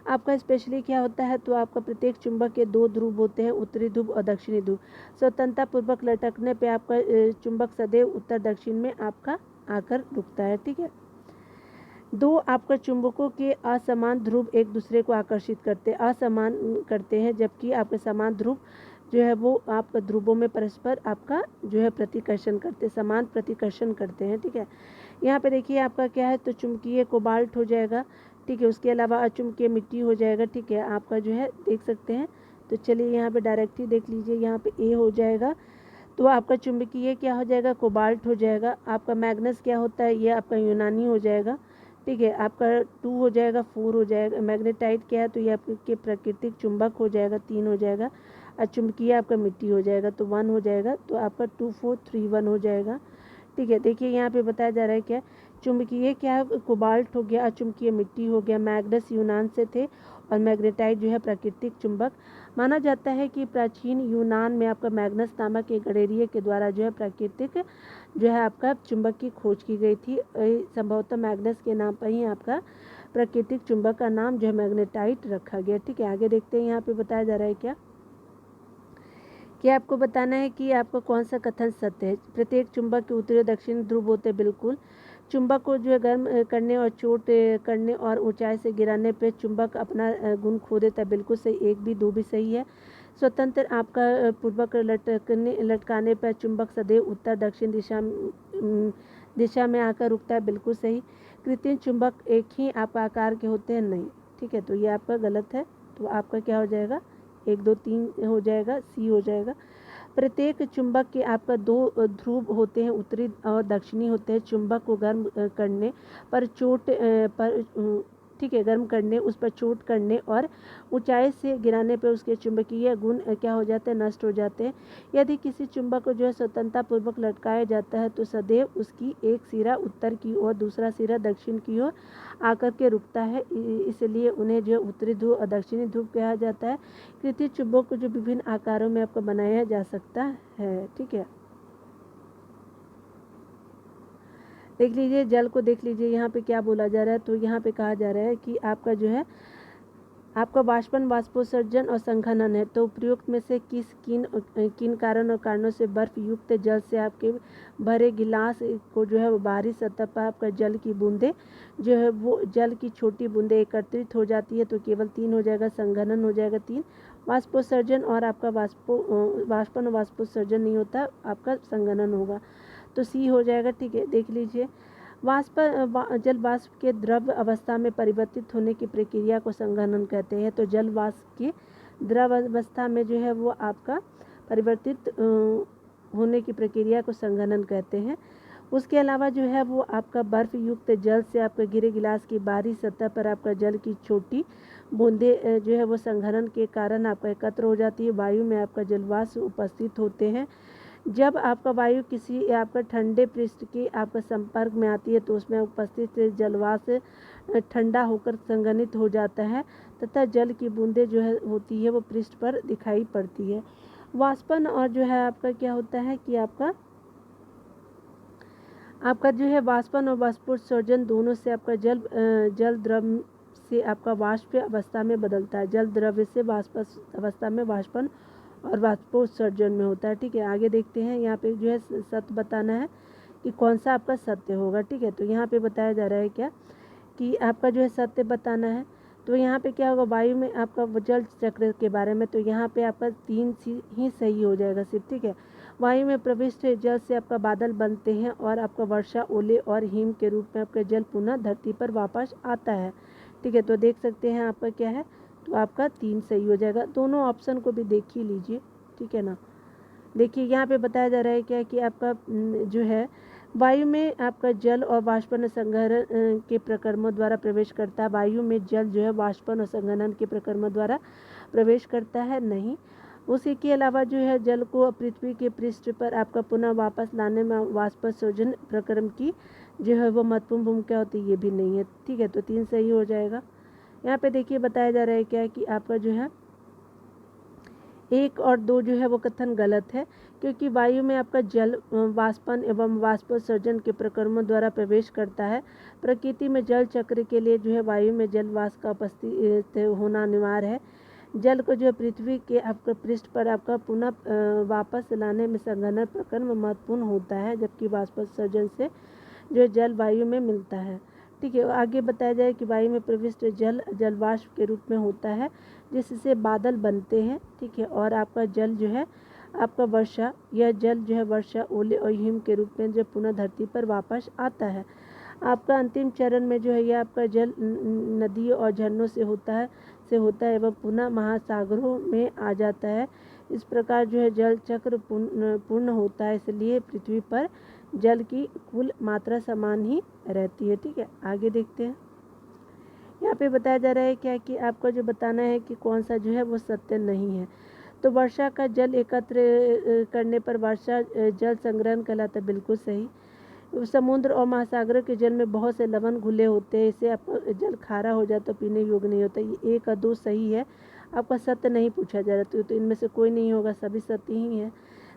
आपका स्पेशली क्या होता है, तो आपका प्रत्येक चुंबक के 2 ध्रुव होते हैं, उत्तरी ध्रुव और दक्षिणी ध्रुव। स्वतंत्रता पूर्वक लटकने पे आपका चुंबक सदैव उत्तर दक्षिण में आपका आकर रुकता है। ठीक है, 2 आपका चुंबकों के असमान ध्रुव एक दूसरे को आकर्षित करते हैं, जबकि आपके समान ध्रुव जो है वो आपका ध्रुवों में परस्पर आपका जो है प्रतिकर्षण करते समान प्रतिकर्षण करते हैं। ठीक है, यहाँ पे देखिए आपका क्या है, तो चुंबकीय कोबाल्ट हो जाएगा। ठीक है, उसके अलावा अचुंबकीय मिट्टी हो जाएगा। ठीक है, आपका जो है देख सकते हैं। तो चलिए यहाँ पे डायरेक्ट ही देख लीजिए, यहाँ पे ए हो जाएगा, तो आपका चुंबकीय क्या हो जाएगा कोबाल्ट हो जाएगा। आपका मैग्नस क्या होता है, ये आपका यूनानी हो जाएगा। ठीक है, आपका 2 हो जाएगा, 4 हो जाएगा। मैग्नेटाइट क्या है, तो ये आपके प्राकृतिक चुंबक हो जाएगा, 3 हो जाएगा। अचुंबकीय आपका मिट्टी हो जाएगा, तो 1 हो जाएगा। तो आपका 2 4 3 1 हो जाएगा। ठीक है, देखिए यहाँ पे बताया जा रहा है क्या, चुंबकीय क्या है कोबाल्ट हो गया, अचुंबकीय मिट्टी हो गया। मैग्नस यूनान से थे और मैग्नेटाइट जो है प्राकृतिक चुंबक। माना जाता है कि प्राचीन यूनान में आपका मैग्नस नामक एक गडेरिये के द्वारा जो है प्राकृतिक जो है आपका चुंबक की खोज की गई थी। संभवतः मैग्नस के नाम पर ही आपका प्राकृतिक चुंबक का नाम जो है मैग्नेटाइट रखा गया। ठीक है, आगे देखते हैं यहाँ पे बताया जा रहा है क्या आपको बताना है कि आपका कौन सा कथन सत्य है। प्रत्येक चुंबक के उत्तरी और दक्षिणी ध्रुव होते हैं, बिल्कुल। चुंबक को जो है गर्म करने और चोट करने और ऊंचाई से गिराने पे चुंबक अपना गुण खो देता है, बिल्कुल सही। 1 भी 2 भी सही है। स्वतंत्र आपका पूर्वक लटकाने पर चुंबक सदैव उत्तर दक्षिण दिशा में आकर रुकता है, बिल्कुल सही। कृत्रिम चुंबक एक ही आपका आकार के होते हैं, नहीं। ठीक है, तो ये आपका गलत है। तो आपका क्या हो जाएगा 1 2 3 हो जाएगा, सी हो जाएगा। प्रत्येक चुंबक के आपका 2 ध्रुव होते हैं, उत्तरी और दक्षिणी होते हैं। चुंबक को गर्म करने पर ठीक है, गर्म करने उस पर चोट करने और ऊंचाई से गिराने पर उसके चुंबकीय गुण क्या हो जाते हैं, नष्ट हो जाते हैं। यदि किसी चुंबक को जो है स्वतंत्रता पूर्वक लटकाया जाता है तो सदैव उसकी एक सिरा उत्तर की ओर दूसरा सिरा दक्षिण की ओर आकर के रुकता है, इसलिए उन्हें जो उत्तरी ध्रुव और दक्षिणी ध्रुव कहा जाता है। कृत्रिम चुंबक को जो विभिन्न आकारों में आपको बनाया जा सकता है। ठीक है, देख लीजिए जल को देख लीजिए, यहाँ पे क्या बोला जा रहा है, तो यहाँ पे कहा जा रहा है कि आपका जो है आपका वाष्पन वाष्पोत्सर्जन और संघनन है। तो उपयुक्त में से किन कारणों से बर्फ युक्त जल से आपके भरे गिलास को जो है वो बाहरी सतह पर आपका जल की बूंदें जो है वो जल की छोटी बूंदें एकत्रित हो जाती है, तो केवल 3 हो जाएगा, संघनन हो जाएगा 3। वाष्पोत्सर्जन और आपका वाष्पन वाष्पोत्सर्जन नहीं होता, आपका संघनन होगा, तो सी हो जाएगा। ठीक है, देख लीजिए जल वाष्प के द्रव अवस्था में परिवर्तित होने की प्रक्रिया को संघनन कहते हैं। तो जल वाष्प की द्रव अवस्था में जो है वो आपका परिवर्तित होने की प्रक्रिया को संघनन कहते हैं। उसके अलावा जो है वो आपका बर्फ़ युक्त जल से आपका गिरे गिलास की बाहरी सतह पर आपका जल की छोटी बूंदे जो है वो संघनन के कारण आपका एकत्र हो जाती है। वायु में आपका जलवाष्प उपस्थित होते हैं। जब आपका वायु किसी आपका ठंडे पृष्ठ के आपका संपर्क में आती है तो उसमें उपस्थित जलवाष्प ठंडा होकर संघनित हो जाता है तथा जल की बूंदें जो है होती है वो पृष्ठ पर दिखाई पड़ती है। वाष्पन और जो है आपका क्या होता है कि आपका जो है वाष्पन और वाष्पोत्सर्जन दोनों से आपका जल द्रव से आपका वाष्प अवस्था में बदलता है। जल द्रव्य से वाष्प अवस्था में वाष्पन और वाष्पोत्सर्जन में होता है। ठीक है, आगे देखते हैं। यहाँ पे जो है सत्य बताना है कि कौन सा आपका सत्य होगा। ठीक है, तो यहाँ पे बताया जा रहा है क्या कि आपका जो है सत्य बताना है। तो यहाँ पे क्या होगा, वायु में आपका जल चक्र के बारे में, तो यहाँ पे आपका 3 ही सही हो जाएगा सिर्फ। ठीक है, वायु में प्रविष्ट जल से आपका बादल बनते हैं और आपका वर्षा, ओले और हिम के रूप में आपका जल पुनः धरती पर वापस आता है। ठीक है, तो देख सकते हैं आपका क्या है, तो आपका 3 सही हो जाएगा। दोनों ऑप्शन को भी देख ही लीजिए। ठीक है ना, देखिए यहाँ पे बताया जा रहा है क्या कि आपका जो है वायु में आपका जल और वाष्पन संघनन के प्रक्रमों द्वारा प्रवेश करता है। वायु में जल जो है वाष्पन और संघनन के प्रक्रमों द्वारा प्रवेश करता है नहीं। उसी के अलावा जो है जल को पृथ्वी के पृष्ठ पर आपका पुनः वापस लाने में वाष्पोत्सर्जन प्रक्रम की जो है वो महत्वपूर्ण भूमिका होती है, ये भी नहीं है। ठीक है, तो 3 सही हो जाएगा। यहाँ पे देखिए बताया जा रहा है क्या कि आपका जो है 1 और 2 जो है वो कथन गलत है, क्योंकि वायु में आपका जल वाष्पन एवं वाष्पोत्सर्जन के प्रक्रमों द्वारा प्रवेश करता है। प्रकृति में जल चक्र के लिए जो है वायु में जल वाष्प का उपस्थित होना अनिवार्य है। जल को जो है पृथ्वी के आपका पृष्ठ पर आपका पुनः वापस लाने में संघनन प्रक्रम महत्वपूर्ण होता है, जबकि वाष्पोत्सर्जन से जो जल वायु में मिलता है। ठीक है, आगे बताया जाए कि वायु में प्रविष्ट जल जलवाष्प के रूप में होता है जिससे बादल बनते हैं। ठीक है, और आपका जल जो है आपका वर्षा, यह जल जो है वर्षा, ओले और हिम के रूप में जब पुनः धरती पर वापस आता है। आपका अंतिम चरण में जो है यह आपका जल नदियों और झरनों से होता है एवं पुनः महासागरों में आ जाता है। इस प्रकार जो है जल चक्र पूर्ण होता है, इसलिए पृथ्वी पर जल की कुल मात्रा समान ही रहती है। ठीक है, आगे देखते हैं। यहाँ पे बताया जा रहा है क्या कि आपको जो बताना है कि कौन सा जो है वो सत्य नहीं है। तो वर्षा का जल एकत्र करने पर वर्षा जल संग्रहण कहलाता है, बिल्कुल सही। समुद्र और महासागर के जल में बहुत से लवण घुले होते हैं, इससे आपका जल खारा हो जाता है, पीने योग्य नहीं होता। ये 1 और 2 सही है, आपका सत्य नहीं पूछा जा रहा, तो इनमें से कोई नहीं होगा, सभी सत्य ही है।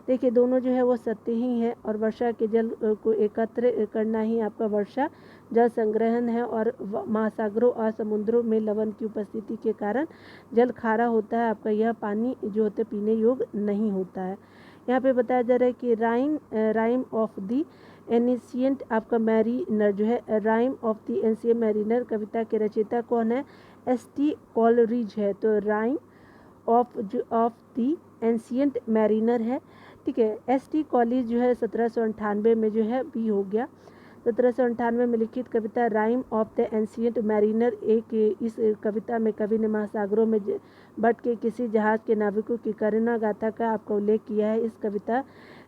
देखिए दोनों जो है वो सत्य ही है, और वर्षा के जल को एकत्र करना ही आपका वर्षा जल संग्रहण है, और महासागरों और समुद्रों में लवण की उपस्थिति के कारण जल खारा होता है। आपका यह पानी जो होता है पीने योग्य नहीं होता है। यहाँ पे बताया जा रहा है कि राइम ऑफ दी एनिशियंट आपका मैरीनर जो है, राइम ऑफ दी एंशियंट मैरीनर कविता के रचयिता कौन है, एस.टी. कॉलरिज है। तो राइम ऑफ दी एंशियंट मैरीनर है। ठीक है, एस.टी. कॉलेज जो है 1798 में जो है बी हो गया। 1798 में लिखित कविता राइम ऑफ द एंशियंट मैरीनर, इस कविता में कवि ने महासागरों में बट के किसी जहाज के नाविकों की करुणा गाथा का आपका उल्लेख किया है। इस कविता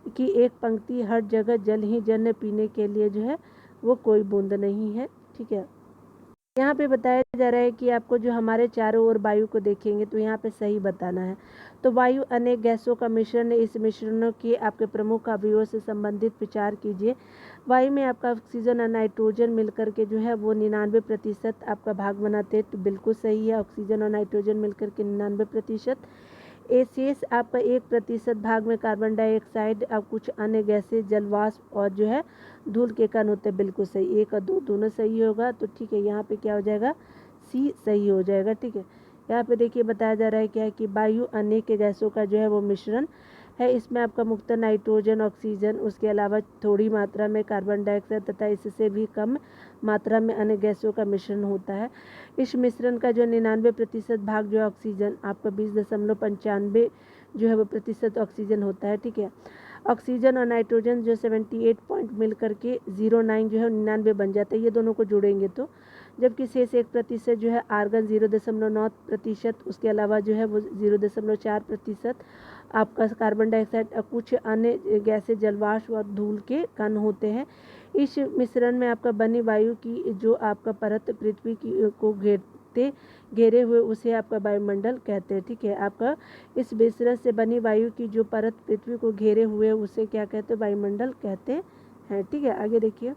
की एक पंक्ति, हर जगह जल ही जल है, पीने के लिए जो है वो कोई बूंद नहीं है। ठीक है, यहाँ पे बताया जा रहा है कि आपको जो हमारे चारों ओर वायु को देखेंगे तो यहाँ पे सही बताना है। तो वायु अनेक गैसों का मिश्रण है, इस मिश्रणों के आपके प्रमुख अवयवों से संबंधित विचार कीजिए। वायु में आपका ऑक्सीजन और नाइट्रोजन मिलकर के जो है वो 99% आपका भाग बनाते हैं, तो बिल्कुल सही है, ऑक्सीजन और नाइट्रोजन मिलकर के 99%। शेष आपका 1% भाग में कार्बन डाइऑक्साइड और कुछ अन्य गैसें, जलवाष्प और जो है धूल के कण होते हैं, बिल्कुल सही। 1 और 2 दोनों सही होगा। तो ठीक है, यहाँ पे क्या हो जाएगा, सी सही हो जाएगा। ठीक है, यहाँ पे देखिए बताया जा रहा है क्या है कि वायु अनेक गैसों का जो है वो मिश्रण है। इसमें आपका मुख्यतः नाइट्रोजन, ऑक्सीजन, उसके अलावा थोड़ी मात्रा में कार्बन डाइऑक्साइड तथा इससे भी कम मात्रा में अन्य गैसों का मिश्रण होता है। इस मिश्रण का जो 99% भाग जो है ऑक्सीजन, आपका 20.95 जो है वो प्रतिशत ऑक्सीजन होता है। ठीक है, ऑक्सीजन और नाइट्रोजन जो 78 पॉइंट मिल करके 09 जो है 99 बन जाता है, ये दोनों को जोड़ेंगे तो। जबकि शेष 1% जो है आर्गन 0.9%, उसके अलावा जो है वो 0.4% आपका कार्बन डाइऑक्साइड और कुछ अन्य गैसें जलवाष्प और धूल के कण होते हैं। इस मिश्रण में आपका बनी वायु की जो आपका परत पृथ्वी की को घेरे हुए उसे आपका वायुमंडल कहते हैं। ठीक है, आपका इस मिश्रण से बनी वायु की जो परत पृथ्वी को घेरे हुए उसे क्या कहते हैं, वायुमंडल कहते हैं। ठीक है, आगे देखिए,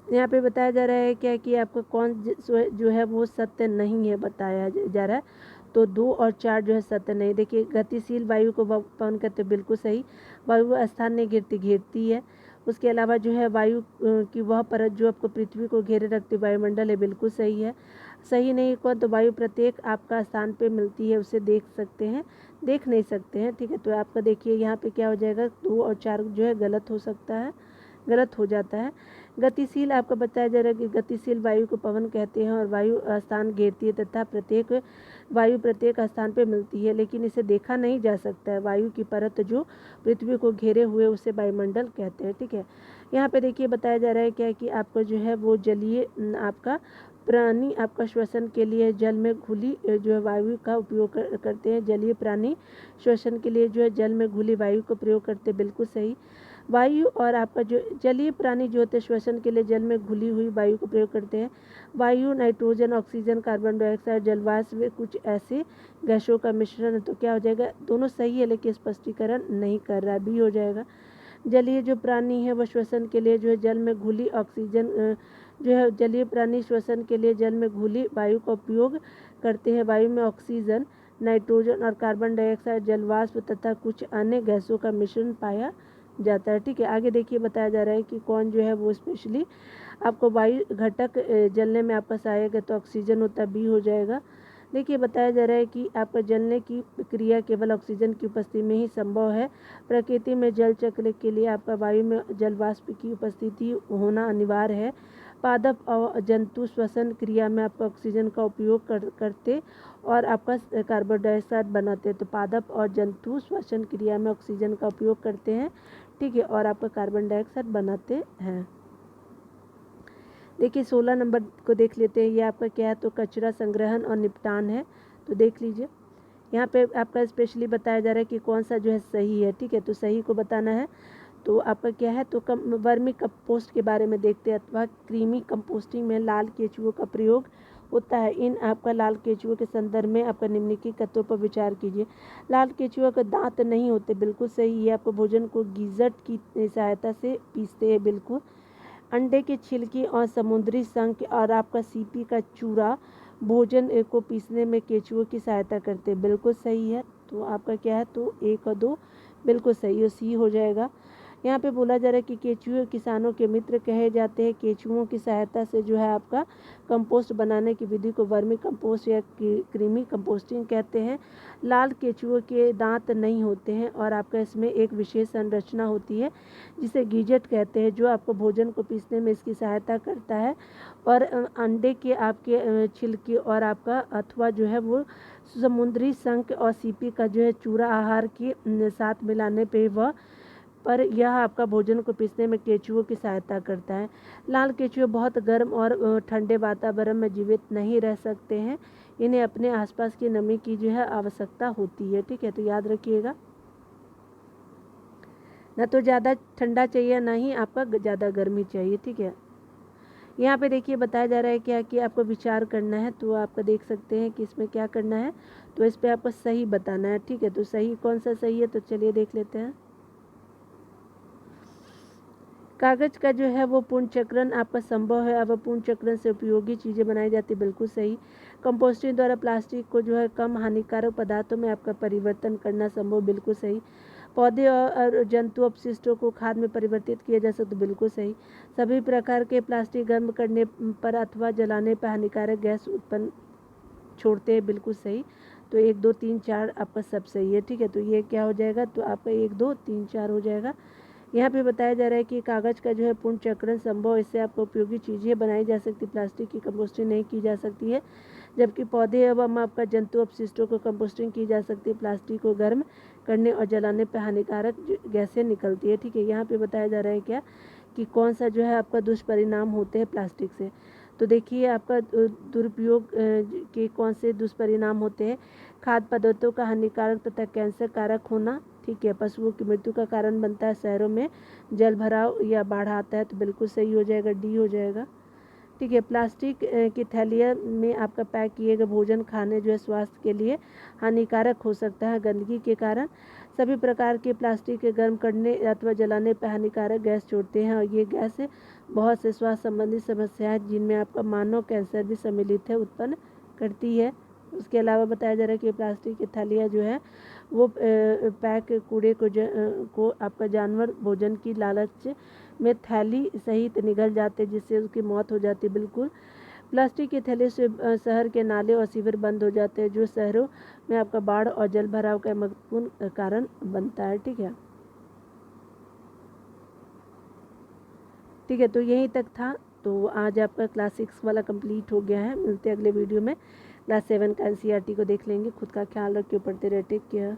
यहाँ पे बताया जा रहा है क्या कि आपका कौन जो है वो सत्य नहीं है बताया जा रहा है। तो 2 और 4 जो है सत्य नहीं। देखिए, गतिशील वायु को पवन कहते हैं, बिल्कुल सही। वायु स्थान नहीं घेरती है। उसके अलावा जो है वायु की वह परत जो आपको पृथ्वी को घेरे रखती वायुमंडल है, बिल्कुल सही है। सही नहीं कौन, तो वायु प्रत्येक आपका स्थान पे मिलती है, उसे देख नहीं सकते हैं। ठीक है, तो आपका देखिए यहाँ पे क्या हो जाएगा, 2 और 4 जो है गलत हो जाता है। गतिशील आपका बताया जा रहा है कि गतिशील वायु को पवन कहते हैं और वायु स्थान घेरती है तथा वायु प्रत्येक स्थान पर मिलती है, लेकिन इसे देखा नहीं जा सकता है। वायु की परत जो पृथ्वी को घेरे हुए उसे वायुमंडल कहते हैं। ठीक है, यहाँ पे देखिए बताया जा रहा है क्या कि आपका जो है वो जलीय आपका प्राणी आपका श्वसन के लिए जल में घुली जो है वायु का उपयोग करते हैं। जलीय प्राणी श्वसन के लिए जो है जल में घुली वायु का प्रयोग करते हैं, बिल्कुल सही। वायु और आपका जो जलीय प्राणी जो होते हैं श्वसन के लिए जल में घुली हुई वायु का प्रयोग करते हैं। वायु नाइट्रोजन, ऑक्सीजन, कार्बन डाइऑक्साइड, जलवाष्प कुछ ऐसे गैसों का मिश्रण है। तो क्या हो जाएगा, दोनों सही है लेकिन स्पष्टीकरण नहीं कर रहा, भी हो जाएगा। जलीय जो प्राणी है वह श्वसन के लिए जो है जल में घुली ऑक्सीजन जो है जलीय प्राणी श्वसन के लिए जल में घुली वायु का उपयोग करते हैं। वायु में ऑक्सीजन, नाइट्रोजन और कार्बन डाइऑक्साइड, जलवाष्प तथा कुछ अन्य गैसों का मिश्रण पाया जाता है। ठीक है, आगे देखिए बताया जा रहा है कि कौन जो है वो स्पेशली आपको वायु घटक जलने में आपका सहायक है, तो ऑक्सीजन होता है, बी हो जाएगा। देखिए बताया जा रहा है कि आपका जलने की क्रिया केवल ऑक्सीजन की उपस्थिति में ही संभव है। प्रकृति में जल चक्र के लिए आपका वायु में जलवाष्प की उपस्थिति होना अनिवार्य है। पादप और जंतु श्वसन क्रिया में आपका ऑक्सीजन का उपयोग करते और आपका कार्बन डाइऑक्साइड बनाते हैं। तो पादप और जंतु श्वसन क्रिया में ऑक्सीजन का उपयोग करते हैं, ठीक है, और आपका कार्बन डाइऑक्साइड बनाते हैं। देखिए 16 नंबर को देख लेते हैं, ये आपका क्या है, तो कचरा संग्रहण और निपटान है। तो देख लीजिए यहाँ पे आपका स्पेशली बताया जा रहा है कि कौन सा जो है सही है। ठीक है, तो सही को बताना है। तो आपका क्या है, तो वर्मी कंपोस्ट के बारे में देखते हैं, अथवा क्रीमी कंपोस्टिंग में लाल केचुओं का प्रयोग होता है। इन आपका लाल केचुओं के संदर्भ में आपका निम्नलिखित तत्वों पर विचार कीजिए। लाल केचुआ का दांत नहीं होते, बिल्कुल सही। ये आपको भोजन को गीजट की सहायता से पीसते हैं, बिल्कुल। अंडे की छिलकी और समुद्री शंख और आपका सीपी का चूरा भोजन को पीसने में केचुओं की सहायता करते हैं, बिल्कुल सही है। तो आपका क्या है, तो 1 और 2 बिल्कुल सही, और सी हो जाएगा। यहाँ पे बोला जा रहा है कि केचुए किसानों के मित्र कहे जाते हैं। केचुओं की सहायता से जो है आपका कंपोस्ट बनाने की विधि को वर्मी कंपोस्ट या क्रीमी कंपोस्टिंग कहते हैं। लाल केचुओं के दांत नहीं होते हैं और आपका इसमें एक विशेष संरचना होती है जिसे गीजट कहते हैं, जो आपको भोजन को पीसने में इसकी सहायता करता है। और अंडे के आपके छिलके और आपका अथवा जो है वो समुद्री शंख और सीपी का जो है चूरा आहार के साथ मिलाने पर यह आपका भोजन को पीसने में केचुओं की सहायता करता है। लाल केचुए बहुत गर्म और ठंडे वातावरण में जीवित नहीं रह सकते हैं। इन्हें अपने आसपास की नमी की जो है आवश्यकता होती है। ठीक है, तो याद रखिएगा, ना तो ज़्यादा ठंडा चाहिए ना ही आपका ज़्यादा गर्मी चाहिए। ठीक है, यहाँ पे देखिए बताया जा रहा है क्या कि आपको विचार करना है। तो आपका देख सकते हैं कि इसमें क्या करना है, तो इस पर आपको सही बताना है। ठीक है, तो सही कौन सा सही है, तो चलिए देख लेते हैं। कागज का जो है वो पुनर्चक्रण आपका संभव है। अब पुनर्चक्रण से उपयोगी चीज़ें बनाई जाती, बिल्कुल सही। कंपोस्टिंग द्वारा प्लास्टिक को जो है कम हानिकारक पदार्थों में आपका परिवर्तन करना संभव, बिल्कुल सही। पौधे और जंतु अपशिष्टों को खाद में परिवर्तित किया जा सकता, बिल्कुल सही। सभी प्रकार के प्लास्टिक गर्म करने पर अथवा जलाने पर हानिकारक गैस उत्पन्न छोड़ते हैं, बिल्कुल सही। तो 1 2 3 4 आपका सब सही है। ठीक है, तो ये क्या हो जाएगा, तो आपका 1 2 3 4 हो जाएगा। यहाँ पे बताया जा रहा है कि कागज़ का जो है पुनर्चक्रण संभव, इससे आपको उपयोगी चीज़ें बनाई जा सकती, प्लास्टिक की कंपोस्टिंग नहीं की जा सकती है। जबकि पौधे एवं आपका जंतु अपशिष्टों को कंपोस्टिंग की जा सकती है। प्लास्टिक को गर्म करने और जलाने पर हानिकारक गैसें निकलती है। ठीक है, यहाँ पे बताया जा रहा है क्या कि कौन सा जो है आपका दुष्परिणाम होते हैं प्लास्टिक से। तो देखिए आपका दुरुपयोग के कौन से दुष्परिणाम होते हैं। खाद्य पदार्थों का हानिकारक तथा कैंसर कारक होना। ठीक है, पशुओं की मृत्यु का कारण बनता है। शहरों में जल भराव या बाढ़ आता है, तो बिल्कुल सही हो जाएगा, डी हो जाएगा। ठीक है, प्लास्टिक की थैलियाँ में आपका पैक किए गए भोजन खाने जो है स्वास्थ्य के लिए हानिकारक हो सकता है। गंदगी के कारण सभी प्रकार के प्लास्टिक के गर्म करने अथवा जलाने पर हानिकारक गैस छोड़ते हैं, और ये गैस बहुत से स्वास्थ्य संबंधी समस्याएं जिनमें आपका मानव कैंसर भी सम्मिलित है उत्पन्न करती है। उसके अलावा बताया जा रहा है कि प्लास्टिक की थैलियाँ जो है वो पैक कूड़े को आपका जानवर भोजन की लालच में थैली सहित निगल जाते, जिससे उसकी मौत हो जाती है। बिल्कुल, प्लास्टिक के थैले से शहर के नाले और सीवर बंद हो जाते हैं, जो शहरों में आपका बाढ़ और जल भराव का महत्वपूर्ण कारण बनता है। ठीक है, ठीक है, तो यहीं तक था। तो आज आपका क्लास 6 वाला कंप्लीट हो गया है। मिलते हैं अगले वीडियो में। क्लास 7 का NCERT को देख लेंगे। खुद का ख्याल रखिए, पढ़ते रहे, टेक केयर।